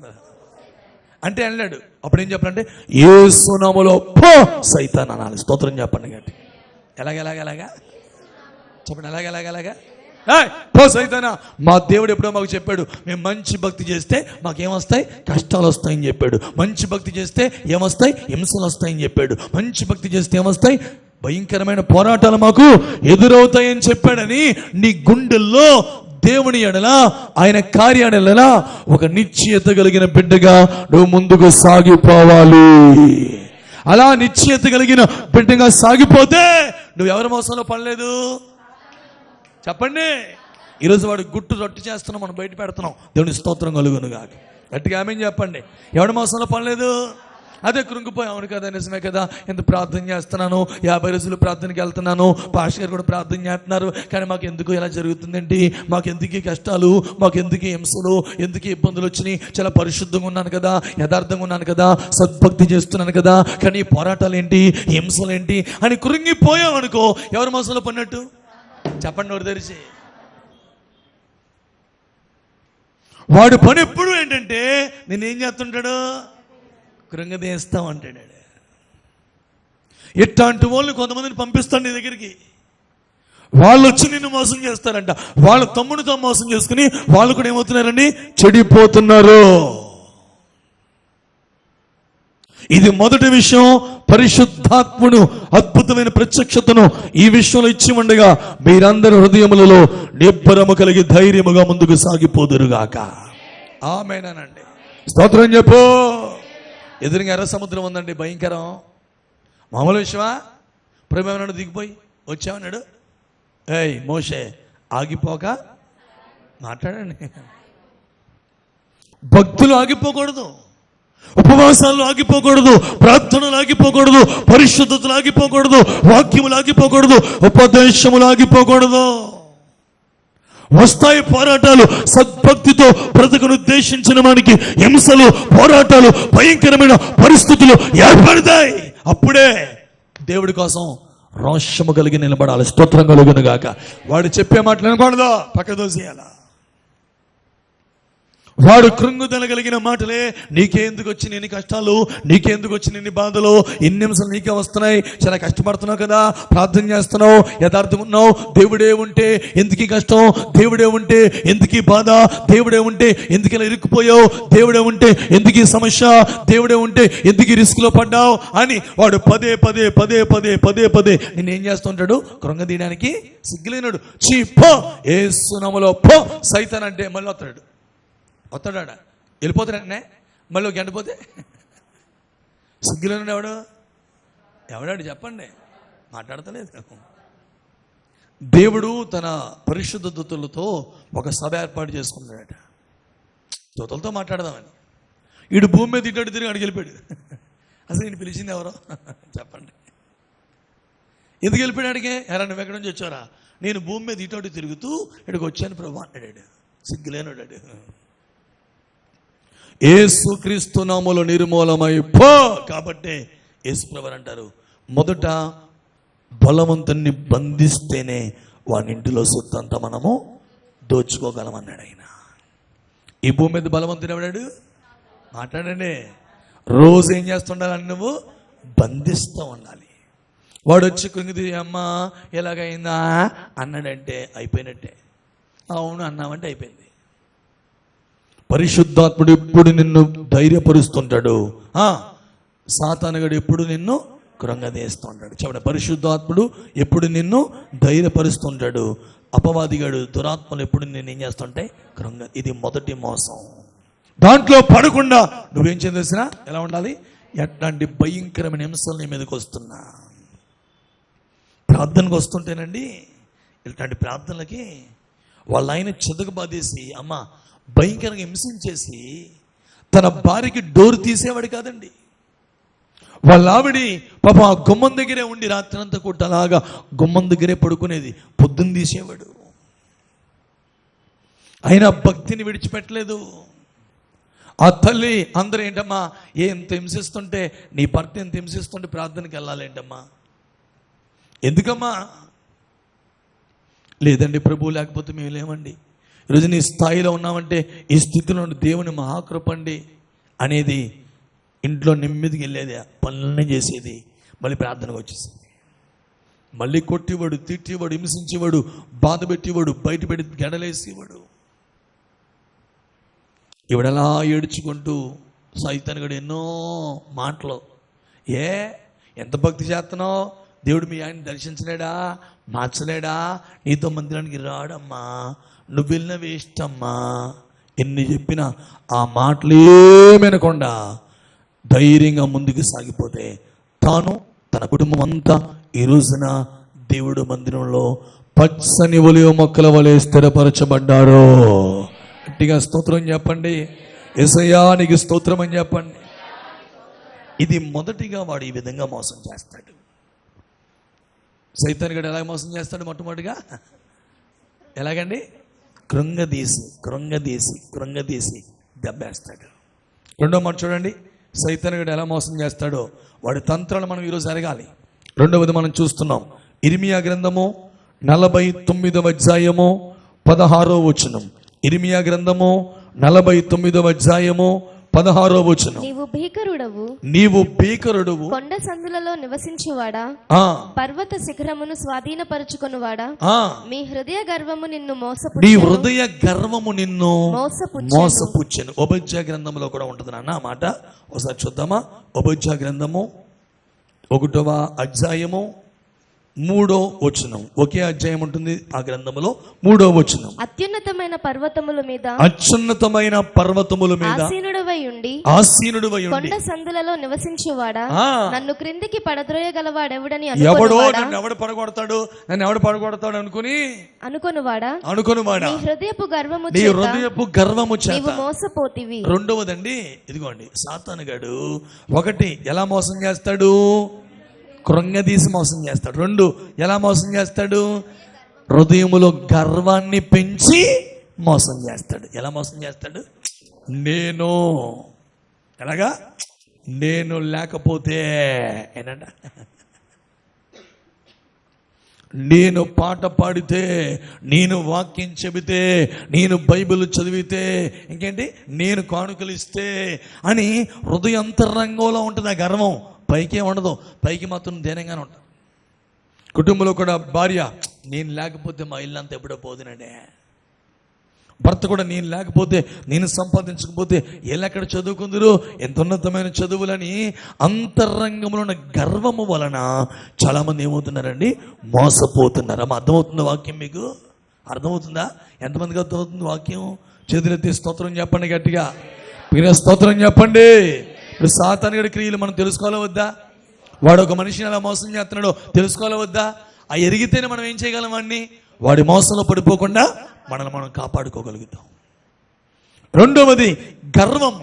అంటే అన్నాడు. అప్పుడు ఏం చెప్పాలంటే యేసు నామములో పో సైతాన్ అనాలి. స్తోత్రం చెప్పండి గట్టి. ఎలాగెలాగెలాగా చెప్పండి, ఎలాగెలాగెలాగా పో సైతానా. మా దేవుడు ఎప్పుడో మాకు చెప్పాడు, మేము మంచి భక్తి చేస్తే మాకేమొస్తాయి, కష్టాలు వస్తాయని చెప్పాడు. మంచి భక్తి చేస్తే ఏమొస్తాయి, హింసలు వస్తాయని చెప్పాడు. మంచి భక్తి చేస్తే ఏమొస్తాయి, భయంకరమైన పోరాటాలు మాకు ఎదురవుతాయని చెప్పాడని నీ గుండెల్లో దేవుని ఎడల, ఆయన కార్యాలెడల ఒక నిశ్చయత కలిగిన బిడ్డగా నువ్వు ముందుకు సాగిపోవాలి. అలా నిశ్చయత కలిగిన బిడ్డగా సాగిపోతే నువ్వు ఎవరి మోసంలో పడలేదు. చెప్పండి. ఈరోజు వాడు గుట్టు రొట్టె చేస్తున్నాం, మనం బయట పెడుతున్నాం. దేవుని స్తోత్రం కలుగును గాక. గట్టిగా ఆమేన్ చెప్పండి. ఎవరి మోసంలో పడలేదు. అదే కృంగిపోయి, అవును కదా, నిజమే కదా, ఎంత ప్రార్థన చేస్తున్నాను, 50 రోజులు ప్రార్థనకి వెళ్తున్నాను, పాస్టర్ గారు కూడా ప్రార్థన చేస్తున్నారు, కానీ మాకు ఎందుకు ఇలా జరుగుతుందేంటి, మాకు ఎందుకు కష్టాలు, మాకు ఎందుకు హింసలు, ఎందుకు ఇబ్బందులు వచ్చినాయి, చాలా పరిశుద్ధంగా ఉన్నాను కదా, యథార్థంగా ఉన్నాను కదా, సద్భక్తి చేస్తున్నాను కదా, కానీ ఈ పోరాటాలు ఏంటి, హింసలు ఏంటి అని కృంగిపోయాం అనుకో, ఎవరి మోసంలో పడినట్టు. చెప్పండి నోరు తెరిచి. వాడు పని ఎప్పుడు ఏంటంటే నేనేం చేస్తుంటాడు, కృంగదీస్తా అంటాడు. ఇట్లాంటి వాళ్ళు కొంతమందిని పంపిస్తాడు నీ దగ్గరికి. వాళ్ళు వచ్చి నిన్ను మోసం చేస్తారంట. వాళ్ళ తమ్ముడితో మోసం చేసుకుని వాళ్ళు కూడా ఏమవుతున్నారండి, చెడిపోతున్నారు. ఇది మొదటి విషయం. పరిశుద్ధాత్ముడు అద్భుతమైన ప్రత్యక్షతను ఈ విషయంలో ఇచ్చి ఉండగా మీరందరి హృదయములలో నిబ్బరము కలిగి ధైర్యముగా ముందుకు సాగిపోదురుగాక. ఆమేనండి. స్తోత్రం చెప్పు. ఎదురుగా ఎర్ర సముద్రం ఉందండి, భయంకరం. మామూలు విషయమా? ప్రభువన్నాడు, దిగిపోయి వచ్చామన్నాడు, ఏయ్ మోషే ఆగిపోక మాట్లాడండి. భక్తులు ఆగిపోకూడదు, ఉపవాసాలు ఆగిపోకూడదు, ప్రార్థనలు ఆగిపోకూడదు, పరిశుద్ధతలు ఆగిపోకూడదు, వాక్యములు ఆగిపోకూడదు, ఉపదేశములు ఆగిపోకూడదు. వస్తాయి పోరాటాలు. సద్భక్తితో బ్రతుకును ఉద్దేశించిన వానికి హింసలు, పోరాటాలు, భయంకరమైన పరిస్థితులు ఏర్పడతాయి. అప్పుడే దేవుడి కోసం రోషము కలిగి నిలబడాలి. స్తోత్రం కలుగును గాక. వాడు చెప్పే మాటలు వినకూడదు, పక్క దోసేయాల. వాడు కృంగుదల కలిగిన మాటలే, నీకెందుకు వచ్చి ఎన్ని కష్టాలు, నీకెందుకు వచ్చి ఎన్ని బాధలు, ఎన్ని నిమిషాలు నీకే వస్తున్నాయి, చాలా కష్టపడుతున్నావు కదా, ప్రార్థన చేస్తున్నావు, యథార్థంగా ఉన్నావు, దేవుడే ఉంటే ఎందుకు కష్టం, దేవుడే ఉంటే ఎందుకు బాధ, దేవుడే ఉంటే ఎందుకు ఇలా ఇరుక్కుపోయావు, దేవుడే ఉంటే ఎందుకు సమస్య, దేవుడే ఉంటే ఎందుకు రిస్క్ లో పడ్డావు అని వాడు పదే పదే పదే పదే పదే పదే నేనేం చేస్తుంటాడు, కృంగదీయడానికి సిగ్గులేనాడు. చీ పో యేసు నామములో పో సైతాన్ అంటే మళ్ళీ వస్తాడా, వెళ్ళిపోతాడంటే మళ్ళీ ఒక గంట పోతే సిగ్గులోనే ఎవడాడు చెప్పండి, మాట్లాడతలేదు. దేవుడు తన పరిశుద్ధ దూతలతో ఒక సభ ఏర్పాటు చేసుకున్నాడట. దూతలతో మాట్లాడదామని. వీడు భూమి మీద ఇటు తిరిగి అడిగి వెళ్ళిపోయాడు. అసలు ఈయన పిలిచింది ఎవరో చెప్పండి. ఎందుకు వెళ్ళిపోయాడు అడిగే, ఎరా నువ్వు ఎక్కడి నుంచి వచ్చారా, నేను భూమి మీద ఇటు తిరుగుతూ ఇక్కడికి వచ్చాను ప్రభు అన్నాడు. సిగ్గులేనాడు. యేసుక్రీస్తు నామములో నిర్మూలమై పో. కాబట్టి యేసుప్రభువు అంటారు, మొదట బలవంతుని బంధిస్తేనే వాని ఇంటిలో సొత్తంతా మనము దోచుకోగలమన్నాడు ఆయన. ఈ భూమి మీద బలవంతుడు ఎవడాడు, మాట్లాడండి. రోజు ఏం చేస్తుండాలని, నువ్వు బంధిస్తూ ఉండాలి. వాడు వచ్చి కృంగిది, అమ్మ ఎలాగైందా అన్నాడంటే అయిపోయినట్టే. అవును అన్నామంటే అయిపోయింది. పరిశుద్ధాత్ముడు ఎప్పుడు నిన్ను ధైర్యపరుస్తుంటాడు, సాతానుగాడు ఎప్పుడు నిన్ను కృంగదీస్తుంటాడు. చెప్పండి, పరిశుద్ధాత్ముడు ఎప్పుడు నిన్ను ధైర్యపరుస్తుంటాడు, అపవాదిగాడు దురాత్మలు ఎప్పుడు నిన్ను ఏం చేస్తుంటే ఇది మొదటి మోసం. దాంట్లో పడకుండా నువ్వేం చేసినా ఎలా ఉండాలి, ఎట్లాంటి భయంకరమైన హింసలు నీ మీదకి వస్తున్నా ప్రార్థనకు వస్తుంటేనండి, ఇలాంటి ప్రార్థనలకి వాళ్ళ ఆయన చెదకు బాధేసి అమ్మ భయంకరంగా హింసించేసి తన భార్యకి డోర్ తీసేవాడు కాదండి. వాళ్ళ ఆవిడి పాప ఆ గుమ్మం దగ్గరే ఉండి రాత్రంతా కూడా అలాగా గుమ్మం దగ్గరే పడుకునేది, పొద్దున్న తీసేవాడు. అయినా భక్తిని విడిచిపెట్టలేదు. ఆ తల్లి అందరూ ఏంటమ్మా ఎంత హింసిస్తుంటే, నీ భర్త ఎంత హింసిస్తుంటే ప్రార్థనకి వెళ్ళాలేంటమ్మా, ఎందుకమ్మా? లేదండి ప్రభు, లేకపోతే మేము లేమండి. ఈరోజు నీ స్థాయిలో ఉన్నామంటే ఈ స్థితిలో దేవుని మహాకృపండి అనేది ఇంట్లో నెమ్మదికి వెళ్ళేది, పనులన్నీ చేసేది, మళ్ళీ ప్రార్థనకు వచ్చేసేది. మళ్ళీ కొట్టేవాడు, తిట్టేవాడు, హింసించేవాడు, బాధ పెట్టేవాడు, బయట పెట్టి గడలేసేవాడు. ఇవిడలా ఏడ్చుకుంటూ సైతానుగాడు ఎన్నో మాటలు, ఎంత భక్తి చేస్తున్నావు, దేవుడు మీ ఆయన దర్శించలేడా, మార్చలేడా, నీతో మందిరానికి రాడమ్మా, నువ్వు వెళ్ళిన వేస్ట్ అమ్మా, ఎన్ని చెప్పినా ఆ మాటలేమనకుండా ధైర్యంగా ముందుకు సాగిపోతే తాను తన కుటుంబం అంతా ఈ రోజున దేవుడు మందిరంలో పచ్చని ఒలివ మొక్కల వలె స్థిరపరచబడ్డారు. గట్టిగా స్తోత్రం చెప్పండి. యేసయ్యా నీకు స్తోత్రం అని చెప్పండి. ఇది మొదటిగా వాడు ఈ విధంగా మోసం చేస్తాడు. సైతాన్ గడు ఎలా మోసం చేస్తాడు? మొట్టమొదటిగా ఎలాగండి? కృంగదీసి దెబ్బేస్తాడు. రెండో మాట చూడండి, సైతాన్ గడు ఎలా మోసం చేస్తాడో వాడి తంత్రాలు మనం ఈరోజు అరగాలి. రెండవది మనం చూస్తున్నాం, ఇర్మియా గ్రంథము 49వ అధ్యాయము 16వ వచనం. ఇర్మియా గ్రంథము 49వ అధ్యాయము 16వ వచనం. నీవు భీకరుడవు, కొండ సందులలో నివసించువాడా, పర్వత శిఖరమును స్వాధీనపరచుకొనువాడా, మీ హృదయ గర్వము నిన్ను మోసపుచ్చెను. ఓబద్యా గ్రంథంలో కూడా ఉంటుంది నాన్న ఆ మాట. ఒకసారి చూద్దామా? ఓబద్యా గ్రంథము 1వ అధ్యాయము 3వ వచనం. ఒకే అధ్యాయం ఉంటుంది ఆ గ్రంథములో, 3వ వచనం. అత్యున్నతమైన పర్వతముల మీద ఆసీనుడవై ఉండి కొండ సందులలో నివసించువాడా, నన్ను క్రిందికి పడద్రోయగలవాడెవడని ఎవడు పడగొడతాడు, నన్ను ఎవడు పడగొడతాడు అనుకొనువాడా నీ హృదయపు గర్వము చేత మోసపోతివి. రెండవదండి, ఇదిగోండి, సాతానుగాడు ఒకటి ఎలా మోసం చేస్తాడు? కృంగదీసి మోసం చేస్తాడు. రెండు, ఎలా మోసం చేస్తాడు? హృదయములో గర్వాన్ని పెంచి మోసం చేస్తాడు. ఎలా మోసం చేస్తాడు? ఎలాగా? నేను లేకపోతే ఏనంట, నేను పాట పాడితే, నేను వాక్యం చెబితే, నేను బైబిల్ చదివితే, ఇంకేంటి, నేను కానుకలు ఇస్తే అని హృదయ అంతరంగంలో ఉంటుంది ఆ గర్వం. పైకి ఉండదు, పైకి మాత్రం ధైర్యంగానే ఉంటాం. కుటుంబంలో కూడా భార్య, నేను లేకపోతే మా ఇల్లు అంతా ఎప్పుడో పోదునండే. భర్త కూడా, నేను లేకపోతే, నేను సంపాదించకపోతే ఎక్కడ చదువుకుందరు, ఎంత ఉన్నతమైన చదువులని అంతరంగంలో ఉన్న గర్వము వలన చాలామంది ఏమవుతున్నారండి? మోసపోతున్నారు. అమ్మ, అర్థమవుతుందా వాక్యం? మీకు అర్థమవుతుందా? ఎంతమందికి అర్థమవుతుంది వాక్యం? చేతులెత్తి స్తోత్రం చెప్పండి గట్టిగా. మీరు స్తోత్రం చెప్పండి. ఇప్పుడు సాతానుడి క్రియలు మనం తెలుసుకోవాలా వద్దా? వాడు ఒక మనిషిని ఎలా మోసం చేస్తున్నాడో తెలుసుకోవాలా వద్దా? ఆ ఎరిగితేనే మనం ఏం చేయగలం? వాడిని, వాడి మోసంలో పడిపోకుండా మనల్ని మనం కాపాడుకోగలుగుతాం. రెండవది గర్వం.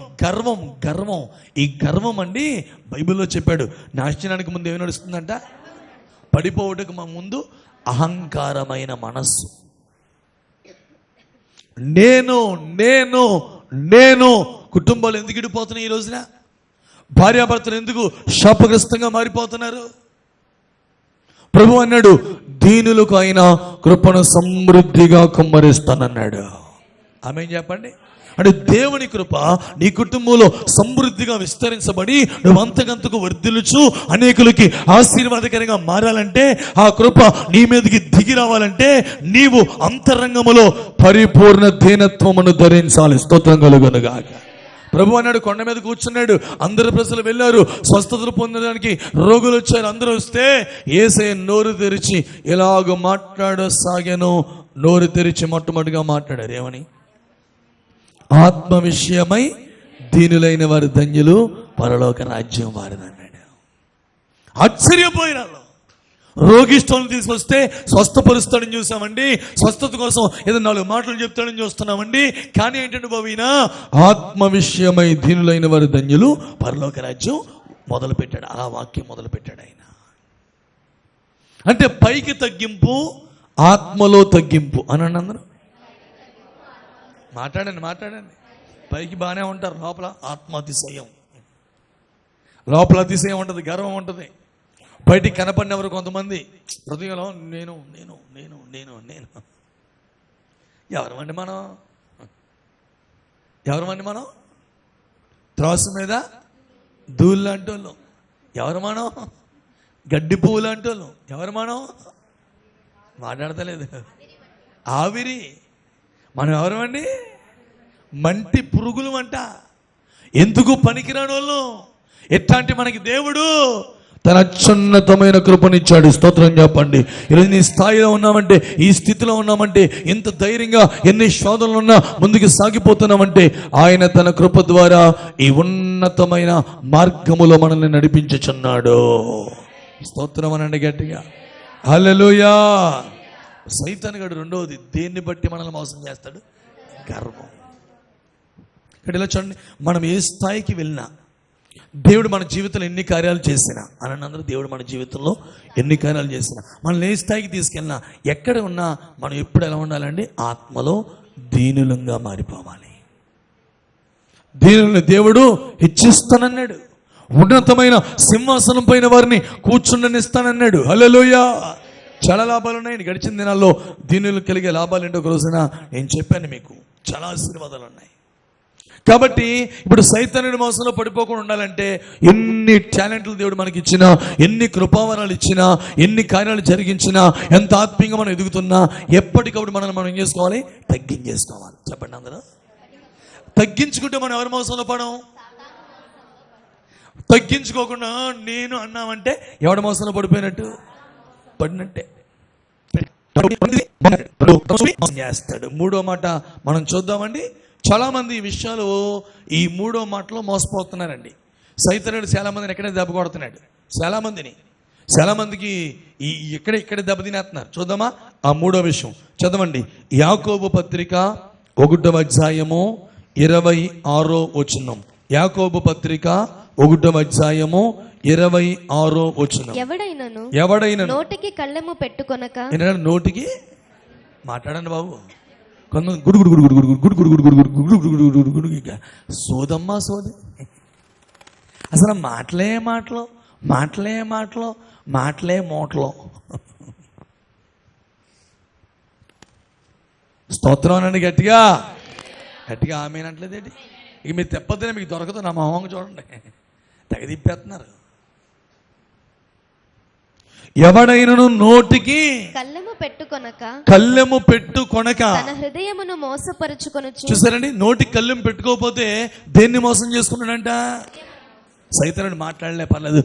ఈ గర్వం అండి బైబిల్లో చెప్పాడు, నాశనానికి ముందు ఏమి నడుస్తుందంట? పడిపోవటకు ముందు అహంకారమైన మనస్సు. నేను కుటుంబాలు ఎందుకు ఇడిపోతున్నాయి ఈ రోజున? భార్యాభర్తలు ఎందుకు శాపగ్రస్తంగా మారిపోతున్నారు? ప్రభు అన్నాడు, దీనులకు అయినా కృపను సమృద్ధిగా కుమ్మరిస్తానన్నాడు. ఆమేన్ చెప్పండి. అంటే దేవుని కృప నీ కుటుంబంలో సమృద్ధిగా విస్తరించబడి నువ్వు అంతకంతకు వర్ధిల్లుచు అనేకులకి ఆశీర్వాదకరంగా మారాలంటే, ఆ కృప నీ మీదకి దిగి రావాలంటే నీవు అంతరంగములో పరిపూర్ణ దీనత్వమును ధరించాలి. స్తోత్రం కలుగునుగాక. ప్రభు అన్నాడు, కొండ మీద కూర్చున్నాడు, అందరు ప్రజలు వెళ్ళారు, స్వస్థతలు పొందడానికి రోగులు వచ్చారు. అందరూ వస్తే యేసయ్య నోరు తెరిచి ఇలాగ మాట్లాడసాగాను. నోరు తెరిచి మొట్టమొదటిగా మాట్లాడారు. ఏమని? ఆత్మ విషయమై దీనులైన వారు ధన్యులు, పరలోక రాజ్యం వారిది అన్నాడు. ఆశ్చర్యపోయినారు. రోగిష్ఠులను తీసుకొస్తే స్వస్థపరుస్తాడని చూసామండి. స్వస్థత కోసం ఏదో 4 మాటలు చెప్తాడని చూస్తున్నామండి. కానీ ఏంటంటే బాబు, ఈయన ఆత్మ విషయమై దీనులైన వారు ధన్యులు పరలోక రాజ్యం మొదలు పెట్టాడు. ఆ వాక్యం మొదలు పెట్టాడు ఆయన. అంటే పైకి తగ్గింపు, ఆత్మలో తగ్గింపు అనండి అందరూ. మాట్లాడండి. పైకి బాగానే ఉంటారు, లోపల ఆత్మాతిశయం, లోపల అతిశయం ఉంటుంది, గర్వం ఉంటుంది. బయటికి కనపడినవారు కొంతమంది హృదయంలో నేను నేను నేను నేను నేను ఎవరమండి మనం త్రాసు మీద ధూళి లాంటి వాళ్ళు. ఎవరు మనం? గడ్డి పువ్వు లాంటి వాళ్ళు. ఎవరు మనం? మాట్లాడతలేదు. ఆవిరి. మనం ఎవరమండి? మంటి పురుగులు అంట. ఎందుకు పనికిరాని వాళ్ళు. ఎట్లాంటి మనకి దేవుడు తన అత్యున్నతమైన కృపనిచ్చాడు. స్తోత్రం చెప్పండి. ఈరోజు నీ స్థాయిలో ఉన్నామంటే, ఈ స్థితిలో ఉన్నామంటే, ఇంత ధైర్యంగా ఎన్ని శోధనలు ఉన్నా ముందుకు సాగిపోతున్నామంటే ఆయన తన కృప ద్వారా ఈ ఉన్నతమైన మార్గములో మనల్ని నడిపించుచున్నాడు. స్తోత్రం అనండి గట్టిగా. హల్లెలూయా. సైతానుగాడు రెండవది దేన్ని బట్టి మనల్ని మోసం చేస్తాడు? గర్వం. ఇక్కడ ఇలా చూడండి, మనం ఏ స్థాయికి వెళ్ళినా దేవుడు మన జీవితంలో ఎన్ని కార్యాలు చేసినా అనందరూ, దేవుడు మన జీవితంలో ఎన్ని కార్యాలు చేసినా, మనల్ని ఏ స్థాయికి తీసుకెళ్ళినా, ఎక్కడ ఉన్నా మనం ఎప్పుడు ఎలా ఉండాలండి? ఆత్మలో దీనులంగా మారిపోవాలి. దీనులను దేవుడు హెచ్చిస్తానన్నాడు. ఉన్నతమైన సింహాసనం పైన వారిని కూర్చుండనిస్తానన్నాడు. హల్లెలూయా. చాలా లాభాలు ఉన్నాయి. గడిచిన దినాల్లో దీనులు కలిగే లాభాలు ఏంటో ఒక రోజున నేను చెప్పాను మీకు. చాలా ఆశీర్వాదాలు ఉన్నాయి. కాబట్టి ఇప్పుడు సైతానుడి మోసంలో పడిపోకుండా ఉండాలంటే ఎన్ని టాలెంట్లు దేవుడు మనకి ఇచ్చినా, ఎన్ని కృపావరాలు ఇచ్చినా, ఎన్ని కార్యాలు జరిగించినా, ఎంత ఆత్మీయంగా మనం ఎదుగుతున్నా, ఎప్పటికప్పుడు మనం ఏం చేసుకోవాలి? తగ్గించేసుకోవాలి. చెప్పండి అందరూ. తగ్గించుకుంటే మనం ఎవరి మోసంలో పడం? తగ్గించుకోకుండా నేను అన్నామంటే ఎవడి మోసంలో పడిపోయినట్టు? పడినట్టే. చేస్తాడు. 3వ మాట మనం చూద్దామండి. చాలా మంది ఈ విషయాలు ఈ 3వ మాటలో మోసపోతున్నారండి. సైతానుడు చాలా మందిని ఎక్కడే దెబ్బ కొడుతున్నాడు. చాలా మందికి ఇక్కడే దెబ్బ తినేస్తున్నారు. చూద్దామా ఆ 3వ విషయం? చదవండి. యాకోబు పత్రిక 1వ అధ్యాయము 26వ వచనం. యాకోబు పత్రిక 1వ అధ్యాయము 26వ వచనం. ఎవడైనా నోటికి కళ్ళెము పెట్టుకొనక. నోటికి మాట్లాడండి బాబు. కొంత గుడు గుడు గుడు గుడు గుడు గుడు గుడు గుడు గుడు గుడు గుడు గుడు గుడు ఇక సోదమ్మా సోది. అసలు మాటలే మూటలో. స్తోత్రం అనండి గట్టిగా. ఆమెనట్లేదేంటి? ఇక మీరు తెప్పతేనే మీకు దొరకదు. నా మొహంగా చూడండి, తెగ తిప్పేస్తున్నారు. ఎవడైనను నోటికి కళ్ళెము పెట్టుకొనక తన హృదయమును మోసపరుచుకొనుచు. చూసారండి, నోటికి కళ్ళెము పెట్టుకోకపోతే దేన్ని మోసం చేసుకున్నాడంట? సైతానుడు మాట్లాడలే పర్లేదు.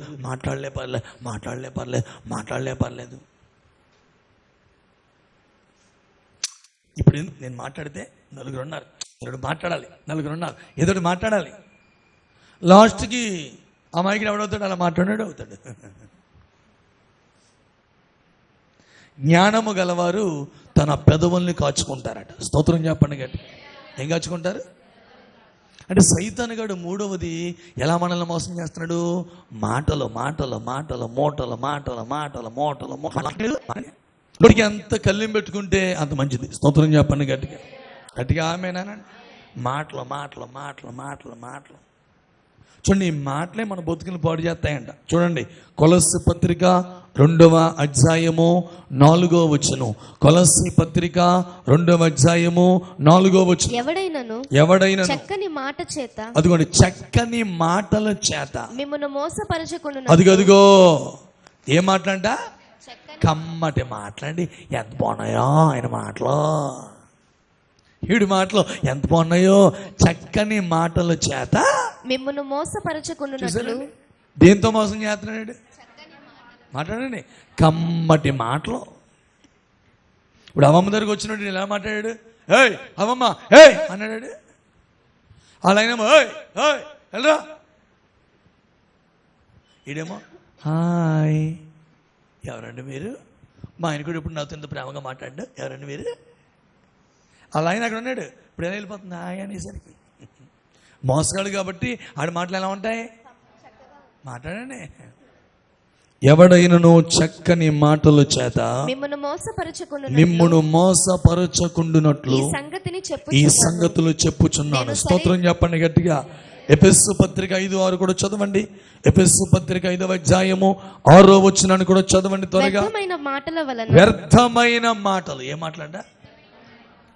ఇప్పుడు నేను మాట్లాడితే నలుగురు ఉన్నారు, ఏదో మాట్లాడాలి. లాస్ట్కి ఆ మైకి ఎవడవుతాడు? అలా మాట్లాడాడు అవుతాడు. జ్ఞానము గలవారు తన పెదవుల్ని కాచుకుంటారట. స్తోత్రం చెప్పండి గట్టి. ఏం కాచుకుంటారు అంటే? సైతానుగాడు 3వది ఎలా మనల్ని మోసం చేస్తున్నాడు? మాటలు. నోటికి ఎంత కళ్ళెం పెట్టుకుంటే అంత మంచిది. స్తోత్రం చెప్పండి గట్టిగా ఆమేనండి. మాటలు. చూడండి, ఈ మాటలే మన బతుకుని పాడు చేస్తాయంట. చూడండి, కొలస్సీ పత్రిక 2వ అధ్యాయము 4వ వచనం. కొలస్సీ పత్రిక 2వ అధ్యాయము 4వ వచనం. ఎవడైనా చక్కని మాట చేత, అదిగోండి, చక్కని మాటల చేత మిమ్మును మోసపరచుకొనును. అదిగో ఏ మాటలంట? కమ్మటి మాటలండి. ఎంత బాగున్నాయో ఆయన మాటలు, వీడి మాటలు ఎంత బాగున్నాయో. చక్కని మాటల చేత మిమ్మును మోసపరచుకొనున్నట్లు. దేంతో మోసం చేస్తున్నాడు? మాట్లాడండి. కమ్మటి మాటలు. ఇప్పుడు అమ్మమ్మ దగ్గరికి వచ్చినట్టు ఎలా మాట్లాడాడు? ఏయ్ అమ్మమ్మ ఏయ్ అన్నాడు. అలాగేమో ఏయ్ వెళ్ళరా. ఈడేమో హాయ్ ఎవరండి మీరు? మా ఆయన కూడా ఇప్పుడు నాతో ఇంత ప్రేమగా మాట్లాడు, ఎవరండి మీరు? అలా ఆయన అక్కడ ఉన్నాడు, ఇప్పుడు ఎలా వెళ్ళిపోతుంది ఆయన అనేసరికి. మోసగాడు కాబట్టి ఆడి మాటలు ఎలా ఉంటాయి? మాట్లాడండి. ఎవడైనను చక్కని మాటల చేత మిమ్మును మోసపరచకుండునట్లు ఈ సంగతులు చెప్పుచున్నాను. స్తోత్రం చెప్పండి గట్టిగా. ఎఫెసు పత్రిక 5:6 కూడా చదవండి. ఎఫెసు పత్రిక 5వ అధ్యాయము 6వ వచనాన్ని కూడా చదవండి త్వరగా. వ్యర్థమైన మాటలు, ఏ మాటలంట?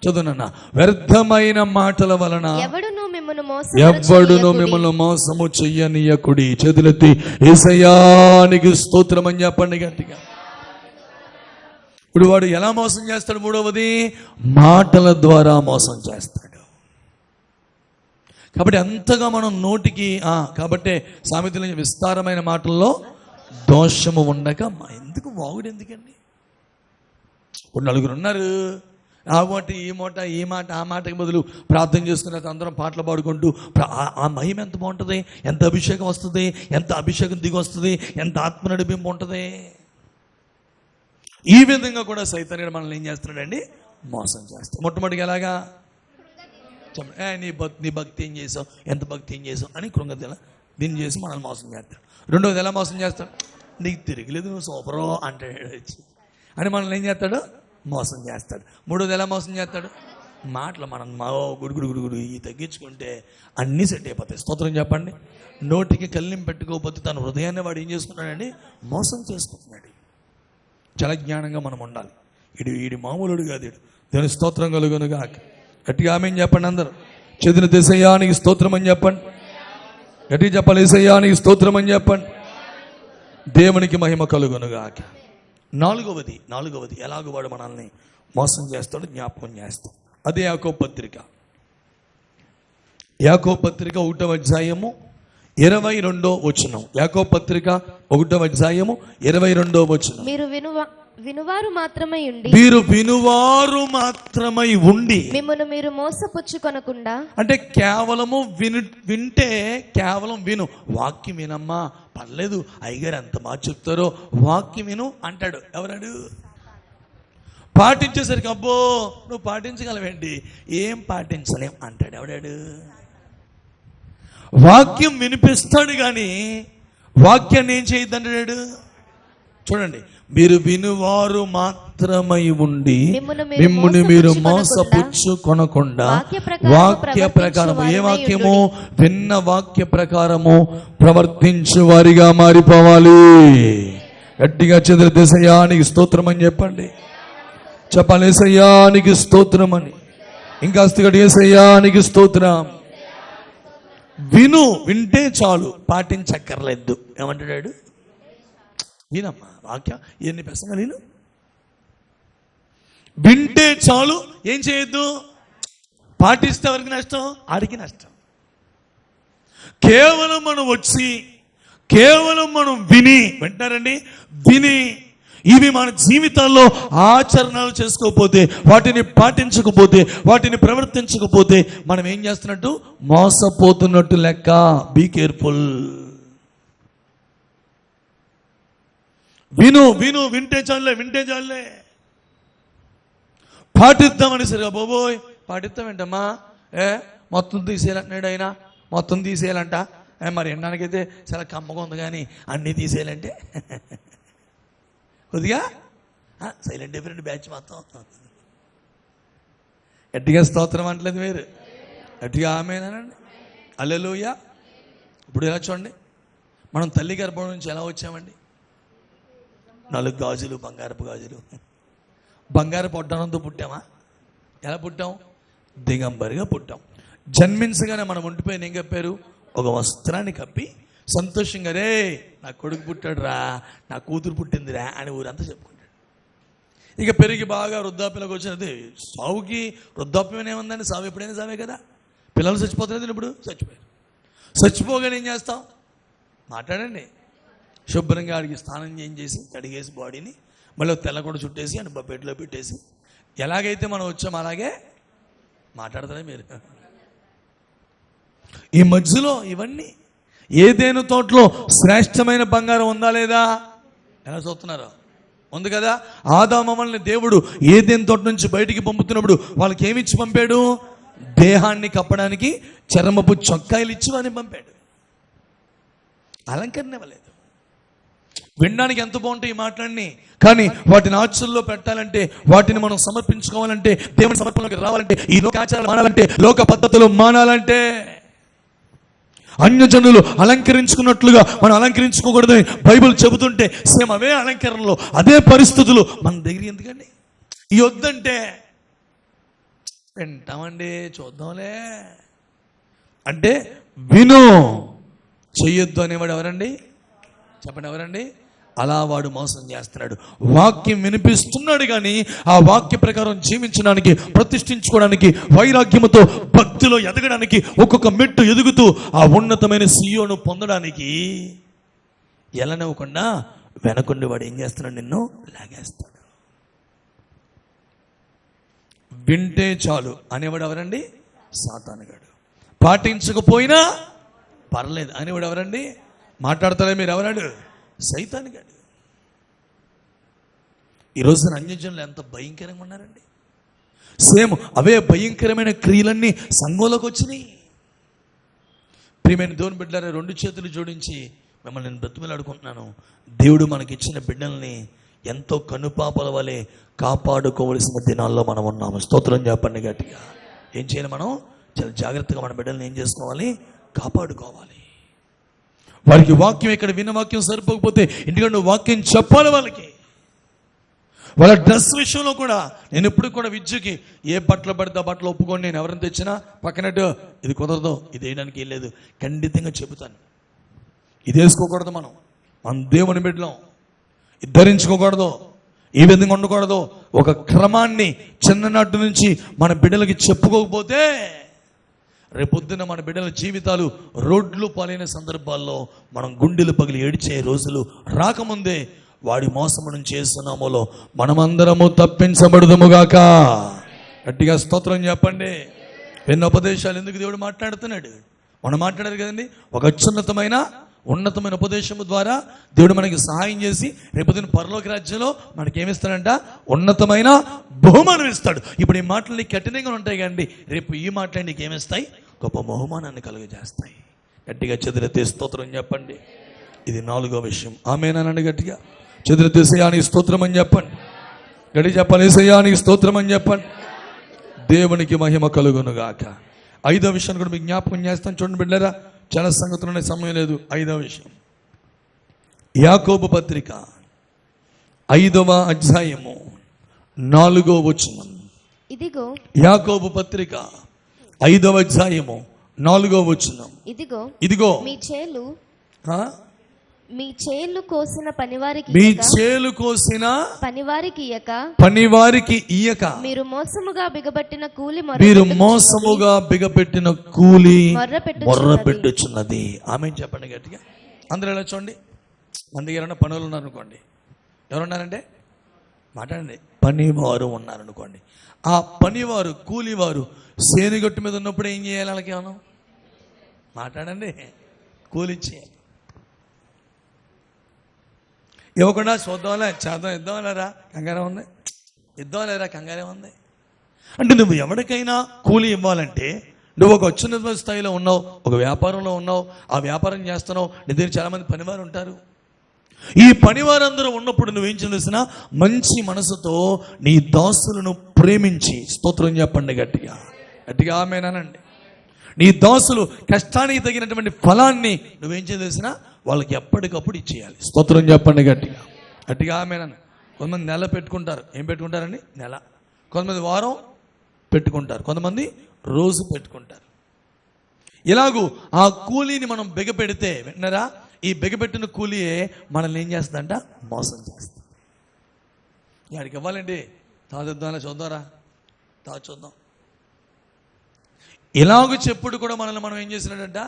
చదువునన్నా. వ్యర్థమైన మాటల వలన ఎవడును మిమ్మల్ని మోసము చెయ్యనీయకుడి. చేతులెత్తి యేసయ్యానికి స్తోత్రం అని చెప్పండి గట్టిగా. ఇప్పుడు వాడు ఎలా మోసం చేస్తాడు? మూడవది, మాటల ద్వారా మోసం చేస్తాడు. కాబట్టి అంతగా మనం నోటికి కాబట్టి సామెతల విస్తారమైన మాటల్లో దోషము ఉండక ఎందుకు వాగుడు ఎందుకండి? ఇప్పుడు నలుగురు ఉన్నారు, ఆ మూట ఈ మూట ఈ మాట ఆ మాటకి బదులు ప్రార్థన చేసుకున్న అందరం పాటలు పాడుకుంటూ ఆ మహిమ ఎంత బాగుంటుంది, ఎంత అభిషేకం వస్తుంది, ఎంత అభిషేకం దిగి వస్తుంది, ఎంత ఆత్మ నడిపింపు ఉంటుంది. ఈ విధంగా కూడా సైతానుడు మనల్ని ఏం చేస్తున్నాడండి? మోసం చేస్తాడు. మొట్టమొదటిగా ఎలాగా? నీ భక్తి ఏం చేసావు, ఎంత భక్తి ఏం చేసావు అని కృంగతెల దీన్ని చేసి మనల్ని మోసం చేస్తాడు. రెండోది ఎలా మోసం చేస్తాడు? నీకు తిరగలేదు, నువ్వు సూపరో అంటాడు వచ్చి అని మనల్ని ఏం చేస్తాడు? మోసం చేస్తాడు. మూడోది ఎలా మోసం చేస్తాడు? మాటలు మనం గుడుగుడు ఈ తగ్గించుకుంటే అన్నీ సెట్ అయిపోతాయి. స్తోత్రం చెప్పండి. నోటికి కళ్ళెం పెట్టుకోకపోతే తన హృదయాన్ని వాడు ఏం చేసుకున్నాడండి? మోసం చేసుకుంటున్నాడు. చాలా జ్ఞానంగా మనం ఉండాలి. ఈడి మామూలుడు కాదు ఈడు. దేవుని స్తోత్రం కలుగునుగా. గట్టిగా ఆమేన్ చెప్పండి అందరూ. చేతుల యేసయ్యానికి స్తోత్రం అని చెప్పండి. గట్టిగా చెప్పాలి, యేసయ్యానికి స్తోత్రం అని చెప్పండి. దేవునికి మహిమ కలుగునుగా. నాలుగవది ఎలాగో వాడు మనల్ని మోసం చేస్తాడు, జ్ఞాపకం చేస్తాడు. అదే యాకోబు పత్రిక 1వ అధ్యాయము 22వ వచనం. యాకోబు పత్రిక 1వ అధ్యాయము 22వ వచనం. మీరు వినువారు మాత్రమై ఉండి మిమ్మును మీరు మోసపుచ్చుకొనకుండా. అంటే కేవలము వింటే కేవలం విను, వాక్యం వినమ్మా పర్లేదు, అయ్యగారు ఎంత బాగా చెప్తారో వాక్యం విను అంటాడు. ఎవరాడు? పాటించేసరికి అబ్బో నువ్వు పాటించగలవేంటి, ఏం పాటించలేం అంటాడు. ఎవడాడు? వాక్యం వినిపిస్తాడు కానీ వాక్యాన్ని ఏం చేయొద్దంటాడు. చూడండి, మీరు వినువారు మాత్రమై ఉండి మిమ్ముని మీరు మోసపుచ్చుకొనకుండా వాక్య ప్రకారము, ఏ వాక్యము? విన్న వాక్య ప్రకారము ప్రవర్తించు వారిగా మారిపోవాలి. గట్టిగా చంద్ర యేసయ్యానికి స్తోత్రం అని చెప్పండి. చెప్పాలి, యేసయ్యానికి స్తోత్రం అని. ఇంకా యేసయ్యానికి స్తోత్రం. వింటే చాలు, పాటించక్కర్లేదు. ఏమంటాడు? వినమ్మా వాక్యం, ఎన్ని ప్రసంగాలు వింటే చాలు, ఏం చేయొద్దు, పాటిస్తే ఎవరికి నష్టం? ఆడికి నష్టం. కేవలం మనం వచ్చి కేవలం మనం వింటారండి, విని ఇవి మన జీవితాల్లో ఆచరణలు చేసుకోకపోతే, వాటిని పాటించకపోతే, వాటిని ప్రవర్తించకపోతే మనం ఏం చేస్తున్నట్టు? మోసపోతున్నట్టు లెక్క. Be careful. వింటే చాలే పాటిద్దామని సరిగా బాబోయ్ పాటిద్దామేంటమ్మా, మొత్తం తీసేయాలంటున్నాడు ఆయన, మొత్తం తీసేయాలంట. మరి ఎండానికైతే చాలా కమ్మగా ఉంది కానీ అన్నీ తీసేయాలంటే కొద్దిగా సైలెంట్ డిఫరెంట్ బ్యాచ్ మొత్తం. గట్టిగా స్తోత్రం అంటలేదు మీరు, గట్టిగా ఆమేనండి. హల్లెలూయా. ఇప్పుడు ఎలా చూడండి, మనం తల్లి గర్భం నుంచి ఎలా వచ్చామండి? 4 గాజులు, బంగారపు గాజులు, బంగారపు ఒడ్డనంతో పుట్టామా? ఎలా పుట్టాం? దిగంబరిగా పుట్టాం. జన్మించగానే మనం ఒంటిపైన ఏం కప్పారు? ఒక వస్త్రాన్ని కప్పి సంతోషంగా, రే నా కొడుకు పుట్టాడు రా, నా కూతురు పుట్టిందిరా అని ఊరంతా చెప్పుకుంటాడు. ఇక పెరిగి బాగా వృద్ధాప్యంలోకి వచ్చినది. సావుకి వృద్ధాప్యం ఏముందండి? సావు ఎప్పుడైనా సావే కదా. పిల్లలు చచ్చిపోతున్నది, ఇప్పుడు చచ్చిపోయారు. చచ్చిపోగానే ఏం చేస్తాం? మాట్లాడండి. శుభ్రంగా అడిగి స్నానం చేసి కడిగేసి బాడీని మళ్ళీ తెల్ల కూడా చుట్టేసి అని బెడ్లో పెట్టేసి ఎలాగైతే మనం వచ్చామో అలాగే మాట్లాడతారే మీరు. ఈ మధ్యలో ఇవన్నీ ఏదైనా తోటలో శ్రేష్టమైన బంగారం ఉందా లేదా? ఎలా చూస్తున్నారు? ఉంది కదా. ఆదామమ్మల్ని దేవుడు ఏదెన్ తోట నుంచి బయటికి పంపుతున్నప్పుడు వాళ్ళకి ఏమిచ్చి పంపాడు? దేహాన్ని కప్పడానికి చర్మపు చొక్కాయలు ఇచ్చి వారిని పంపాడు. అలంకరణ ఇవ్వలేదు. వినడానికి ఎంత బాగుంటాయి ఈ మాటలన్నీ, కానీ వాటిని ఆచరణలో పెట్టాలంటే, వాటిని మనం సమర్పించుకోవాలంటే, దేవుని సమర్పణలోకి రావాలంటే, ఈ లోక ఆచారాలు మానాలంటే, లోక పద్ధతులు మానాలంటే, అన్యజనులు అలంకరించుకున్నట్లుగా మనం అలంకరించుకోకూడదని బైబిల్ చెబుతుంటే, సేమ్ అవే అలంకరణలో అదే పరిస్థితులు మన దగ్గర ఎందుకండి? ఈ వద్దంటే వింటామండి, చూద్దాంలే అంటే విను, చెయ్యొద్దు అనేవాడు ఎవరండి? చెప్పండి, ఎవరండి? అలా వాడు మోసం చేస్తున్నాడు. వాక్యం వినిపిస్తున్నాడు కానీ ఆ వాక్య ప్రకారం జీవించడానికి, ప్రతిష్ఠించుకోవడానికి, వైరాగ్యముతో భక్తిలో ఎదగడానికి, ఒక్కొక్క మెట్టు ఎదుగుతూ ఆ ఉన్నతమైన సియోను పొందడానికి ఎలనివ్వకుండా వెనకుండి వాడు ఏం చేస్తున్నాడు? నిన్ను లాగేస్తాడు. వింటే చాలు అనేవాడు ఎవరండి? సాతానుగాడు. పాటించకపోయినా పర్లేదు అనేవాడు ఎవరండి? మాట్లాడతారే మీరు, ఎవరాడు? సైతానుగాడు. ఈరోజు అన్యజనులు ఎంత భయంకరంగా ఉన్నారండి. సేమ్ అవే భయంకరమైన క్రియలన్నీ సంఘంలోకి వచ్చినాయి. ప్రియమైన దేవుని బిడ్డలారా, 2 చేతులు జోడించి మిమ్మల్ని నేను బ్రతిమలాడుకుంటున్నాను. దేవుడు మనకిచ్చిన బిడ్డల్ని ఎంతో కనుపాపల వలె కాపాడుకోవలసిన దినాల్లో మనం ఉన్నాము. స్తోత్రం చెప్పండి గట్టిగా. ఏం చేయాలి? మనం చాలా జాగ్రత్తగా మన బిడ్డల్ని ఏం చేసుకోవాలి? కాపాడుకోవాలి. వారికి వాక్యం ఇక్కడ విన్న వాక్యం సరిపోకపోతే ఇంటికంటే నువ్వు వాక్యం చెప్పాలి వాళ్ళకి. వాళ్ళ డ్రెస్ విషయంలో కూడా నేను ఎప్పుడు కూడా విద్యకి ఏ బట్టలు పడితే ఆ బట్టలు ఒప్పుకొని నేను ఎవరిని తెచ్చినా పక్కనట్టు ఇది కుదరదు, ఇది వేయడానికి ఏం లేదు, ఖండితంగా చెబుతాను. ఇది వేసుకోకూడదు, మనం దేవుని బిడ్డలం, ఇది ధరించుకోకూడదు, ఈ విధంగా ఉండకూడదు. ఒక క్రమాన్ని చిన్ననాటి నుంచి మన బిడ్డలకి చెప్పుకోకపోతే రేపొద్దున మన బిడ్డల జీవితాలు రోడ్లు పాలైన సందర్భాల్లో మనం గుండెలు పగిలి ఏడ్చే రోజులు రాకముందే వాడి మోసము నుంచి చేస్తున్నామోలో మనమందరము తప్పించబడదుముగాక. గట్టిగా స్తోత్రం చెప్పండి. ఎన్ని ఉపదేశాలు ఎందుకు దేవుడు మాట్లాడుతున్నాడు? మనం మాట్లాడారు కదండి. ఒక ఉన్నతమైన ఉపదేశము ద్వారా దేవుడు మనకి సహాయం చేసి రేపొద్దున పరలోక రాజ్యంలో మనకి ఏమిస్తాడంట? ఉన్నతమైన బహుమానం ఇస్తాడు. ఇప్పుడు ఈ మాటలు కఠినంగా ఉంటాయి కండి, రేపు ఈ మాటలు నీకు ఏమిస్తాయి? గొప్ప బహుమానాన్ని కలుగజేస్తాయి. గట్టిగా చెదిరెత్తే స్తోత్రం చెప్పండి. ఇది 4వ విషయం. ఆమేనండి. గట్టిగా చెదిరెత్తే ఏసయ్యానికి స్తోత్రం అని చెప్పండి. గట్టిగా చెప్పాలి, ఏసయ్యానికి స్తోత్రం అని చెప్పండి. దేవునికి మహిమ కలుగును గాక. 5వ విషయాన్ని కూడా మీకు జ్ఞాపకం చేస్తాను. చూడండి బిడ్డలారా, చాలా సంగతులు ఉన్నాయి, సమయం లేదు. 5వ విషయం, యాకోబు పత్రిక 5వ అధ్యాయము 4వ వచనం. ఇదిగో యాకోబు పత్రిక 5వ అధ్యాయము 4వ వచనం. ఇదిగో మీ చేలు కోసిన పనివారికి పనివారికి ఇయ్యక మీరు మోసముగా బిగబట్టిన కూలి మొర్ర పెట్టుచున్నది. ఆమె చెప్పండి గట్టిగా. అందరూ ఎలా చూడండి. మన దగ్గర ఏమైనా పనులు ఉన్నారనుకోండి, ఎవరున్నారంటే మాట్లాడండి, పనివారు ఉన్నారనుకోండి. ఆ పనివారు, కూలివారు సేనుగట్టు మీద ఉన్నప్పుడు ఏం చేయాలి? వాళ్ళకి ఏమన్నా మాట్లాడండి, కూలిచ్చేయాలి. ఇవ్వకుండా చూద్దాంలే, చేద్దాం, ఇద్దాంలేరా కంగారే ఉంది, ఇద్దాంలేరా కంగారే ఉంది అంటే, నువ్వు ఎవరికైనా కూలి ఇవ్వాలంటే నువ్వు ఒక అత్యున్నత స్థాయిలో ఉన్నావు, ఒక వ్యాపారంలో ఉన్నావు, ఆ వ్యాపారం చేస్తున్నావు, నీ దగ్గర చాలామంది పనివారు ఉంటారు. ఈ పనివారందరూ ఉన్నప్పుడు నువ్వేం చేసినా మంచి మనసుతో నీ దాసులను ప్రేమించి, స్తోత్రం చెప్పండి గట్టిగా, గట్టిగా ఆమేనండి. నీ దాసులు కష్టానికి తగినటువంటి ఫలాన్ని నువ్వేం చేసినా వాళ్ళకి ఎప్పటికప్పుడు ఇచ్చేయాలి. స్తోత్రం చెప్పండి గట్టిగా, గట్టిగా ఆమేనన్న. కొంతమంది నెల పెట్టుకుంటారు. ఏం పెట్టుకుంటారండి? నెల. కొంతమంది వారం పెట్టుకుంటారు, కొంతమంది రోజు పెట్టుకుంటారు. ఇలాగూ ఆ కూలీని మనం బిగపెడితే, విన్నారా, ఈ బిగపెట్టిన కూలీయే మనల్ని ఏం చేస్తుందంట? మోసం చేస్తుంది. వాడికి ఇవ్వాలండి, తాదిద్దాంలా, చూద్దారా, చూద్దాం, ఇలాగ చెప్పుడు కూడా మనల్ని మనం ఏం చేసినట్ట?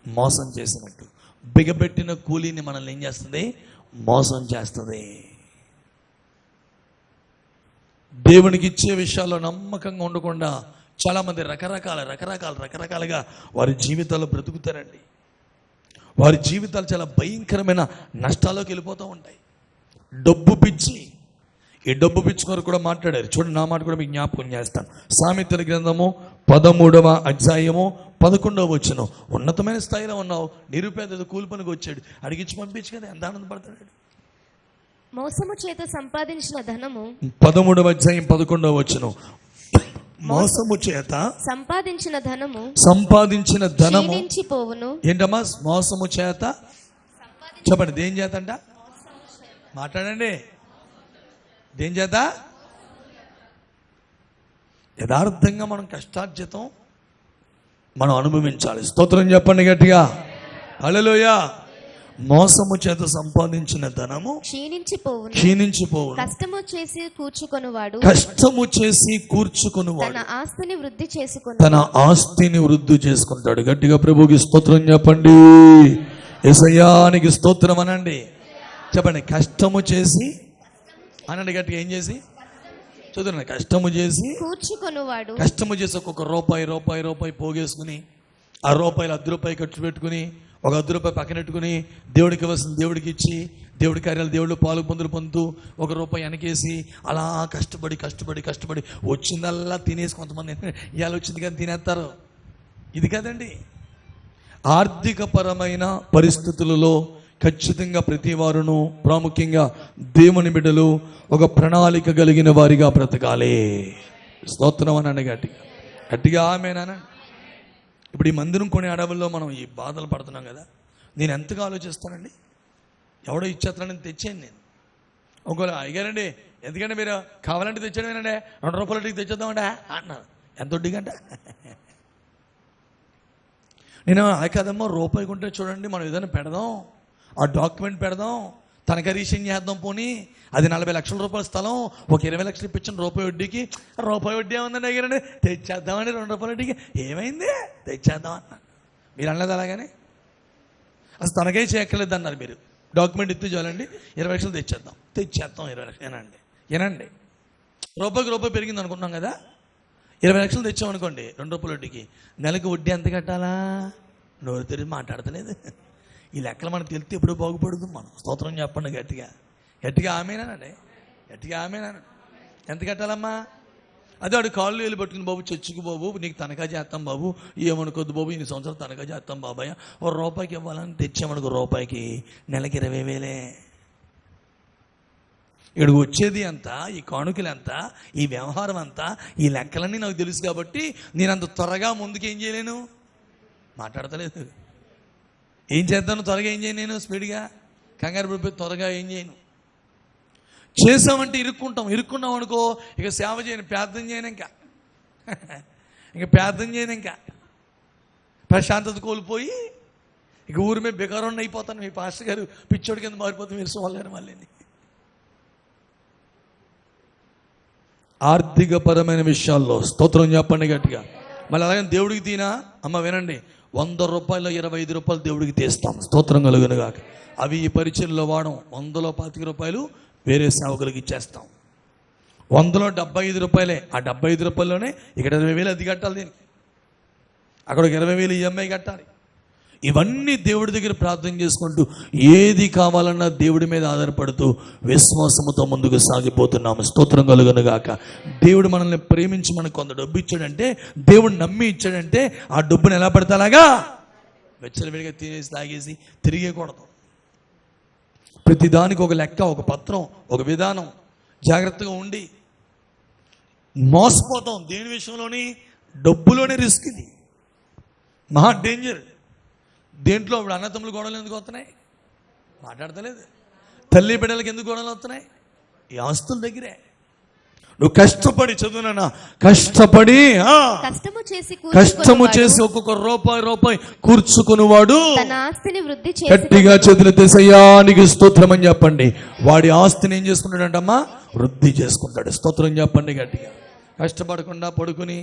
మోసం చేసినట్టు. బిగబెట్టిన కూలీని మనల్ని ఏం చేస్తుంది? మోసం చేస్తుంది. దేవునికి ఇచ్చే విషయాల్లో నమ్మకంగా ఉండకుండా చాలామంది రకరకాలుగా వారి జీవితాల్లో బ్రతుకుతారండి. వారి జీవితాలు చాలా భయంకరమైన నష్టాల్లోకి వెళ్ళిపోతూ ఉంటాయి. డబ్బు పిచ్చి, ఈ డబ్బు పిచ్చుకొని కూడా మాట్లాడారు. చూడండి, నా మాట కూడా మీకు జ్ఞాపకం చేస్తాను. సామెతల గ్రంథము 13వ అధ్యాయము 11వ వచనం. ఉన్నతమైన స్థాయిలో ఉన్నావు, నిరుపేద కూలి పనికి వచ్చాడు, అడిగించి పంపించు కదా, ఎంత ఆనందపడతాడు. మోసము చేత సంపాదించిన ధనము 13వ అధ్యాయం 11వ వచనం. మోసము చేత సంపాదించిన ధనము క్షీణించిపోవును. ఏంటమ్మా మోసము చేత? చెప్పండి, దేని చేత అంట? మాట్లాడండి, దేని చేత? యథార్థంగా మనం కష్టార్జితం మనం అనుభవించాలి. స్తోత్రం చెప్పండి గట్టిగా, హల్లెలూయా. మోసము చేత సంపాదించిన ధనము క్షీణించిపోవును. కష్టము చేసి కూర్చుకొనువాడు తన ఆస్తిని వృద్ధి చేసుకుంటాడు. గట్టిగా ప్రభువుకి స్తోత్రం చెప్పండి, యేసయ్యానికి స్తోత్రం అనండి. చెప్పండి, కష్టము చేసి అనండి గట్టిగా. ఏం చేసి? చూడండి, కష్టము చేసి కూర్చుకొనువాడు. కష్టము చేసి ఒక్కొక్క రూపాయి పోగేసుకుని, ఆ రూపాయలు 10 రూపాయలు ఖర్చు పెట్టుకుని, ఒక 10 రూపాయలు పక్కనెట్టుకుని, దేవుడికి ఇవ్వాల్సిన దేవుడికి ఇచ్చి, దేవుడి కార్యాలు దేవుళ్ళు పాలు పొందుతూ 1 రూపాయి వెనకేసి, అలా కష్టపడి వచ్చిందల్లా తినేసి, కొంతమంది ఇవాళ వచ్చింది కానీ తినేస్తారు. ఇది కాదండి. ఆర్థిక పరమైన పరిస్థితులలో ఖచ్చితంగా ప్రతి వారును, ప్రాముఖ్యంగా దేవుని బిడ్డలు ఒక ప్రణాళిక కలిగిన వారిగా బ్రతకాలి. స్తోత్రం అనండి గట్టిగా ఆమేనా. ఇప్పుడు ఈ మందిరం కొని అడవుల్లో మనం ఈ బాధలు పడుతున్నాం కదా, నేను ఎంతగా ఆలోచిస్తానండి. ఎవడో ఇచ్చేస్తానని తెచ్చాను నేను. ఒకవేళ అయ్యారండి, ఎందుకంటే మీరు కావాలంటే తెచ్చాడమేనండి, 2 రూపాయలకి తెచ్చేద్దామంటే అన్నారు. ఎంత వడ్డీగంట? నేను అలా కాదమ్మా, రూపాయి కొంటే చూడండి, మనం ఏదైనా పెడదాం, ఆ డాక్యుమెంట్ పెడదాం, తనఖా రీషన్ చేద్దాం, పోనీ అది 40 లక్షల రూపాయల స్థలం, ఒక 20 లక్షలు ఇప్పించిన రూపాయి వడ్డీకి. రూపాయి వడ్డీ ఏముందండి అయ్యారండి, తెచ్చేద్దామండి 2 రూపాయల వడ్డీకి. ఏమైంది, తెచ్చేద్దాం అన్నారు. మీరు అనలేదు అలాగని? అసలు తనఖా చేయక్కర్లేదు అన్నారు మీరు. డాక్యుమెంట్ ఇస్తే చాలండి, 20 లక్షలు తెచ్చేద్దాం 20 లక్షలు. ఏనండి రూపాయి పెరిగింది అనుకుంటున్నాం కదా, 20 లక్షలు తెచ్చామనుకోండి 2 రూపాయల వడ్డీకి, నెలకు వడ్డీ ఎంత కట్టాలా? నోరు తెరిచి మాట్లాడతలేదు. ఈ లెక్కలు మనకు తెలిస్తే ఎప్పుడు బాగుపడుతుంది. మనం స్తోత్రం చెప్పండి గట్టిగా ఆమేనానండి, గట్టిగా ఆమేనానండి. ఎంత కట్టాలమ్మా? అదే వాడు కాళ్ళు వెళ్ళి పట్టుకుని, బాబు చర్చికి బాబు, నీకు తనఖా చేస్తాం బాబు, ఏమనుకోద్దు బాబు, 2 సంవత్సరాలు తనఖా చేస్తాం బాబాయ్, 1 రూపాయికి ఇవ్వాలని తెచ్చామనుకో, రూపాయికి నెలకి 20,000. ఇక్కడికి వచ్చేది అంత, ఈ కానుకలు ఎంత, ఈ వ్యవహారం అంతా, ఈ లెక్కలన్నీ నాకు తెలుసు కాబట్టి నేను అంత త్వరగా ముందుకు ఏం చేయలేను, మాట్లాడతలేదు. ఏం చేద్దాను, త్వరగా ఏం చేయను, నేను స్పీడ్గా కంగారు పడిపోయి త్వరగా ఏం చేయను. చేసామంటే ఇరుక్కున్నాం అనుకో, ఇక సేవ చేయను, ప్రార్థన చేయను, ప్రార్థన చేయను, ప్రశాంతత కోల్పోయి ఇక ఊరి మీద బెకారం అయిపోతాను. మీ పాస్టర్ గారు పిచ్చోడి కింద మారిపోతాం, మీరు సోళ్ళారు మళ్ళీ. ఆర్థిక పరమైన విషయాల్లో స్తోత్రం చెప్పండి గట్టిగా. మళ్ళీ అలాగే దేవుడికి తీనా అమ్మ వినండి, 100 రూపాయలు 25 రూపాయలు దేవుడికి తీస్తాం, స్తోత్రం కలుగునుగాక. అవి ఈ పరిచయంలో వాడం. 100లో 25 రూపాయలు వేరే సేవకులకి ఇచ్చేస్తాం. 100లో 75 రూపాయలే. ఆ 75 రూపాయల్లోనే ఇక్కడ 20,000 అది కట్టాలి, దీనికి అక్కడ 20,000 EMI కట్టాలి. ఇవన్నీ దేవుడి దగ్గర ప్రార్థన చేసుకుంటూ, ఏది కావాలన్నా దేవుడి మీద ఆధారపడుతూ విశ్వాసముతో ముందుకు సాగిపోతున్నాము, స్తోత్రం కలుగునుగాక. దేవుడు మనల్ని ప్రేమించి మనకు కొంత డబ్బు ఇచ్చాడంటే, దేవుడు నమ్మి ఇచ్చాడంటే, ఆ డబ్బును ఎలా పడితే అలాగా వెచ్చలవిడిగా తినేసి తాగేసి తిరిగేకూడదు. ప్రతిదానికి ఒక లెక్క, ఒక పత్రం, ఒక విధానం, జాగ్రత్తగా ఉండి. మోసపోతాం దేని విషయంలోని, డబ్బులోనే రిస్క్. ఇది మహా డేంజర్. దేంట్లో ఇప్పుడు అన్నతమ్ములు గొడవలు ఎందుకు వస్తున్నాయి, మాట్లాడతలేదు. తల్లి బిడ్డలకి ఎందుకు గొడవలు వస్తున్నాయి, ఈ ఆస్తుల దగ్గరే. నువ్వు కష్టపడి చదువునా, కష్టపడి కష్టము చేసి ఒక్కొక్క రూపాయి కూర్చుకునేవాడు గట్టిగా చేతులు తెసయ్యానికి స్తోత్రం అని చెప్పండి. వాడి ఆస్తిని ఏం చేసుకుంటాడంటమ్మా, వృద్ధి చేసుకుంటాడు. స్తోత్రం చెప్పండి గట్టిగా. కష్టపడకుండా పడుకుని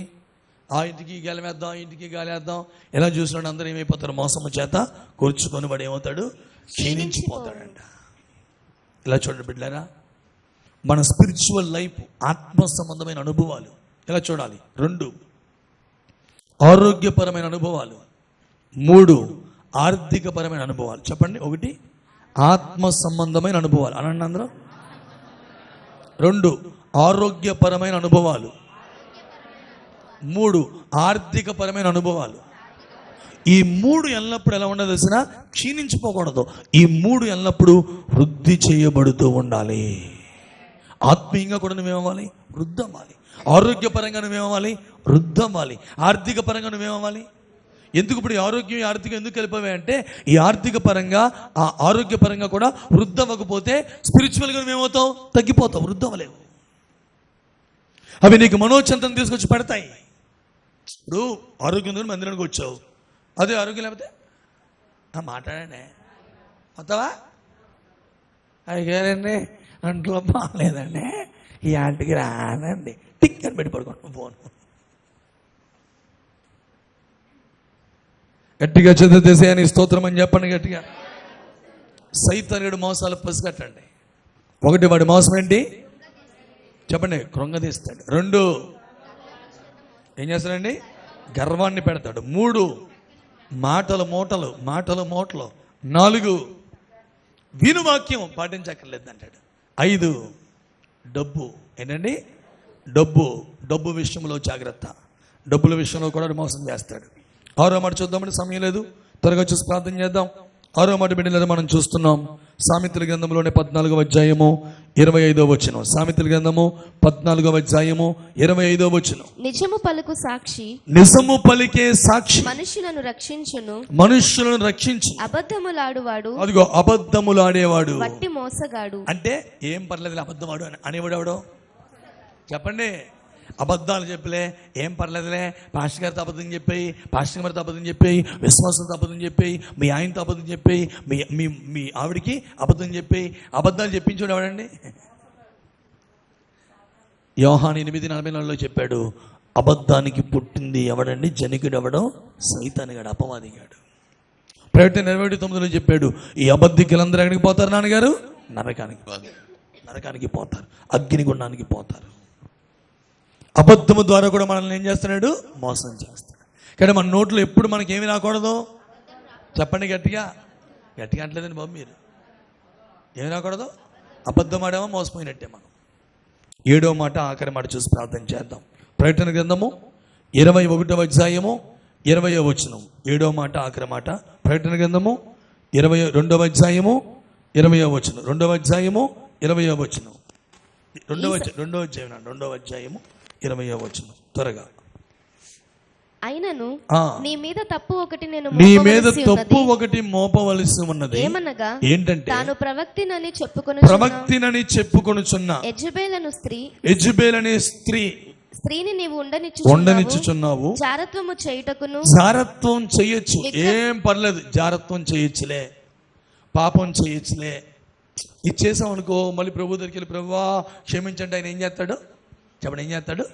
ఆ ఇంటికి గెలవేద్దాం, ఇంటికి గాలేద్దాం, ఎలా చూసినాడు అందరూ ఏమైపోతారు, మోసము చేత కూర్చుకొని వాడు ఏమవుతాడు, క్షీణించిపోతాడంట. ఇలా చూడండి బిడ్డలారా, మన స్పిరిచువల్ లైఫ్, ఆత్మ సంబంధమైన అనుభవాలు ఎలా చూడాలి. 2 ఆరోగ్యపరమైన అనుభవాలు, 3 ఆర్థికపరమైన అనుభవాలు. చెప్పండి. 1 ఆత్మ సంబంధమైన అనుభవాలు అనండి అందరూ. 2 ఆరోగ్యపరమైన అనుభవాలు, 3 ఆర్థికపరమైన అనుభవాలు. ఈ 3 ఎల్లప్పుడు ఎలా ఉండదు తెలిసిన, క్షీణించిపోకూడదు. ఈ 3 ఎల్లప్పుడు వృద్ధి చేయబడుతూ ఉండాలి. ఆత్మీయంగా కూడా నువ్వేమవ్వాలి, వృద్ధి అవ్వాలి. ఆరోగ్యపరంగా నువ్వేమవ్వాలి, వృద్ధి అవ్వాలి. ఆర్థిక పరంగా నువ్వేమవ్వాలి. ఎందుకు ఇప్పుడు ఈ ఆరోగ్యం ఆర్థికం ఎందుకు కలిపవే అంటే, ఈ ఆర్థిక పరంగా ఆ ఆరోగ్యపరంగా కూడా వృద్ధి అవ్వకపోతే స్పిరిచువల్గా నువ్వేమవుతావు, తగ్గిపోతావు, వృద్ధి అవ్వలేవు. అవి నీకు మనోచంతం తీసుకొచ్చి పెడతాయి. ఇప్పుడు ఆరోగ్యం మందిరానికి వచ్చావు, అదే ఆరోగ్యం లేకపోతే మాట్లాడండి వస్తావా, అయ్యారండి అంట్లో బాగాలేదండి, ఈ ఆంటికి రానండి, టిక్ అని పెట్టి పడుకోండి ఫోన్. గట్టిగా చదివితే అని స్తోత్రం అని చెప్పండి గట్టిగా. సైతానుడు మోసాలు పసిగట్టండి. 1 వాడి మోసం ఏంటి చెప్పండి, కృంగదీస్తాడు. 2 ఏం చేస్తాడండి, గర్వాన్ని పెడతాడు. 3 మాటలు మూటలు, 4 వినువాక్యం పాటించక్కర్లేదు అంటాడు. 5 డబ్బు ఏంటండి, డబ్బు విషయంలో జాగ్రత్త. డబ్బుల విషయంలో కూడా మోసం చేస్తాడు. 6వ మాట చూద్దామంటే సమయం లేదు, త్వరగా చూసి ప్రార్థన చేద్దాం. 6వ మాట బిడ్డలు మనం చూస్తున్నాం సామెతల గ్రంథంలోనే 14వ అధ్యాయము 25వ వచనం. సామెతల గ్రంథము 14వ అధ్యాయము 25వ వచనం. నిజము పలుకు సాక్షి, నిజము పలికే సాక్షి మనుషులను రక్షించును, అబద్ధములాడువాడు, అదిగో అబద్ధములాడేవాడు వట్టి మోసగాడు. అంటే ఏం పర్లేదు అబద్ధమాడు అనేవాడు ఎవడో చెప్పండి. అబద్ధాలు చెప్పలే, ఏం పర్లేదులే, పాస్టర్ గారితో అబద్ధం చెప్పాయి, పాస్టర్ గారితో అబద్ధం చెప్పాయి, విశ్వాసంతో అబద్ధం చెప్పాయి, మీ ఆయనతో అబద్ధం చెప్పాయి, మీ ఆవిడికి అబద్ధం చెప్పాయి. అబద్ధాలు చెప్పించాడు ఎవడండి? యోహాను 8:44లో చెప్పాడు, అబద్ధానికి పుట్టింది ఎవడండి, జనికుడు ఎవడో, సైతానుగాడు, అపవాదిగాడు. ప్రకటన 29లో చెప్పాడు, ఈ అబద్ధికులందరూ ఎక్కడికి పోతారు నాన్నగారు, నరకానికి పోతారు, అగ్నిగుండానికి పోతారు. అబద్ధము ద్వారా కూడా మనల్ని ఏం చేస్తున్నాడు, మోసం చేస్తాడు. కానీ మన నోట్లో ఎప్పుడు మనకి ఏమి రాకూడదు చెప్పండి గట్టిగా. అంటలేదండి బాబు మీరు, ఏమి రాకూడదు, అబద్ధం ఆడామో మోసపోయినట్టే మనం. 7వ మాట ఆఖరి మాట చూసి ప్రార్థన చేద్దాం. ప్రకటన గ్రంథము 21వ అధ్యాయము 20వ వచనం. 7వ మాట ఆఖరి మాట. ప్రకటన గ్రంథము 22వ అధ్యాయము 20వ వచనం. 2వ అధ్యాయము 20వ వచనం. 2వ అధ్యాయము 20వ వచనం. త్వరగా. అయినను నీ మీద తప్పు ఒకటి మోపవలసి ఉన్నది. ఏమనగా ఏంటంటే, తాను ప్రవక్తినని చెప్పుకొనుచున్న యెజబెల్ అనే స్త్రీని నీవు ఉండనిచ్చుచున్నావు. జారత్వం చేయొచ్చు, ఏం పర్లేదు, జారత్వం చేయొచ్చులే, పాపం చేయొచ్చులే. ఇది చేసాం అనుకో, మళ్ళీ ప్రభు దగ్గరికి వెళ్ళి ప్రభువా క్షమించండి, ఆయన ఏం చేస్తాడు చెప్పండి, ఏం చేస్తాడు,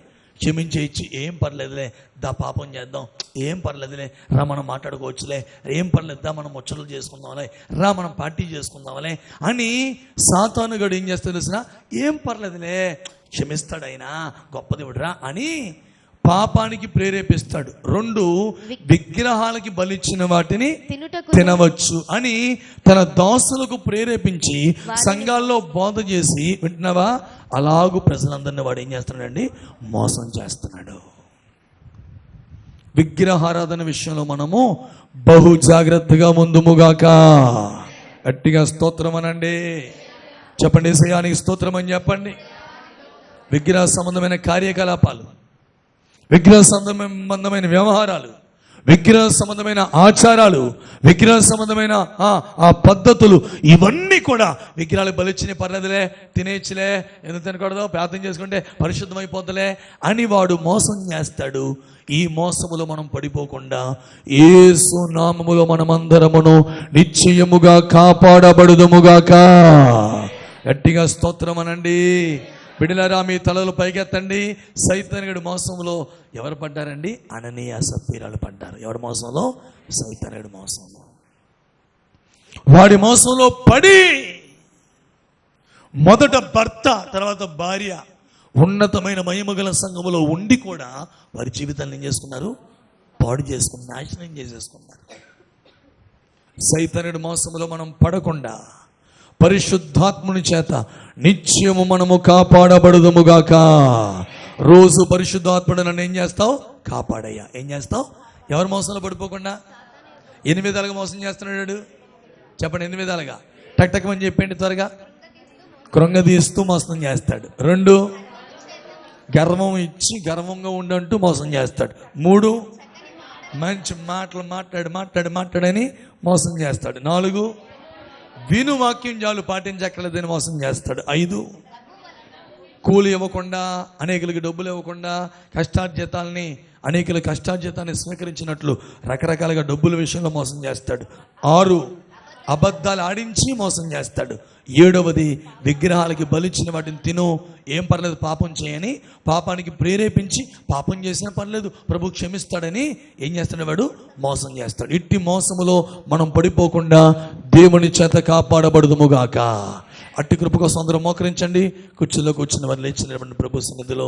క్షమించేయచ్చు, ఏం పర్లేదులే, దా పాపం చేద్దాం, ఏం పర్లేదులే, రా మనం మాట్లాడుకోవచ్చులే, ఏం పర్లేదు, దా మనం ముచ్చట్లు చేసుకుందాంలే, రా మనం పార్టీ చేసుకుందాంలే అని సాతానుగాడు ఏం చేస్తాడు తెలిసిన, ఏం పర్లేదులే, క్షమిస్తాడు ఆయన, గొప్ప దేవుడురా అని పాపానికి ప్రేరేపిస్తాడు. 2 విగ్రహాలకి బలిచ్చిన వాటిని తినవచ్చు అని తన దాసులకు ప్రేరేపించి సంఘాల్లో బోధ చేసి, వింటున్నావా, అలాగూ ప్రజలందరినీ వాడు ఏం చేస్తున్నాడండి, మోసం చేస్తున్నాడు. విగ్రహారాధన విషయంలో మనము బహు జాగ్రత్తగా ముందుముగాక. గట్టిగా స్తోత్రం అనండి, చెప్పండి, యేసయ్యానికి స్తోత్రం అని చెప్పండి. విగ్రహ సంబంధమైన కార్యకలాపాలు, విగ్రహ సంబంధమైన వ్యవహారాలు, విగ్రహ సంబంధమైన ఆచారాలు, విగ్రహ సంబంధమైన ఆ పద్ధతులు, ఇవన్నీ కూడా విగ్రహాలు బలిచ్చిన పర్లేదులే, తినేచ్చులే, ఎందుకు తినకూడదు, ప్రార్థన చేసుకుంటే పరిశుద్ధమైపోతలే అని వాడు మోసం చేస్తాడు. ఈ మోసములో మనం పడిపోకుండా యేసు నామములో మనమందరమును నిశ్చయముగా కాపాడబడుదుముగాక. గట్టిగా స్తోత్రం అనండి. బిడ్డలారా, మీ తలలు పైకెత్తండి. సైతానుడు మోసంలో ఎవరు పడ్డారండి? అననీయ సప్పీరాలు పడ్డారు. ఎవరి మోసంలో? సైతానుడు మోసంలో. వాడి మోసంలో పడి మొదట భర్త, తర్వాత భార్య ఉన్నతమైన మహిమగల సంఘములో ఉండి కూడా వారి జీవితాన్ని ఏం చేసుకున్నారు? పాడు చేసుకుని నాశనం చేసేసుకున్నారు. సైతానుడు మోసంలో మనం పడకుండా పరిశుద్ధాత్ముని చేత నిత్యము మనము కాపాడబడుదుముగాక. రోజు పరిశుద్ధాత్ముడు నన్ను ఏం చేస్తావు? కాపాడయ్యా. ఏం చేస్తావు? ఎవరు మోసంలో పడిపోకుండా. ఎన్ని విధాలుగా మోసం చేస్తున్నాడు చెప్పండి? ఎన్ని విధాలుగా? టక్ టక్ అని చెప్పండి త్వరగా. కృంగదీస్తూ మోసం చేస్తాడు. 2, గర్వం ఇచ్చి గర్వంగా ఉండంటూ మోసం చేస్తాడు. 3, మంచి మాటలు మాట్లాడని మోసం చేస్తాడు. 4, విను వాక్యం చాలు పాటించక్కర్లేదని మోసం చేస్తాడు. 5, కూలి ఇవ్వకుండా, అనేకులకి డబ్బులు ఇవ్వకుండా, కష్టార్జితాలని అనేకుల కష్టార్జితాన్ని స్వీకరించినట్లు రకరకాలుగా డబ్బుల విషయంలో మోసం చేస్తాడు. 6, అబద్ధాలు ఆడించి మోసం చేస్తాడు. 7వది, విగ్రహాలకి బలిచ్చిన వాటిని తిను, ఏం పర్లేదు పాపం చేయని పాపానికి ప్రేరేపించి పాపం చేసిన పర్లేదు ప్రభు క్షమిస్తాడని ఏం చేస్తాడు వాడు? మోసం చేస్తాడు. ఇట్టి మోసములో మనం పడిపోకుండా దేవుని చేత కాపాడబడుదుముగాక. అట్టి కృప కోసం అందరూ మోకరించండి. కుర్చీలో కూర్చున్న వారు లేచినటువంటి ప్రభు సన్నిధిలో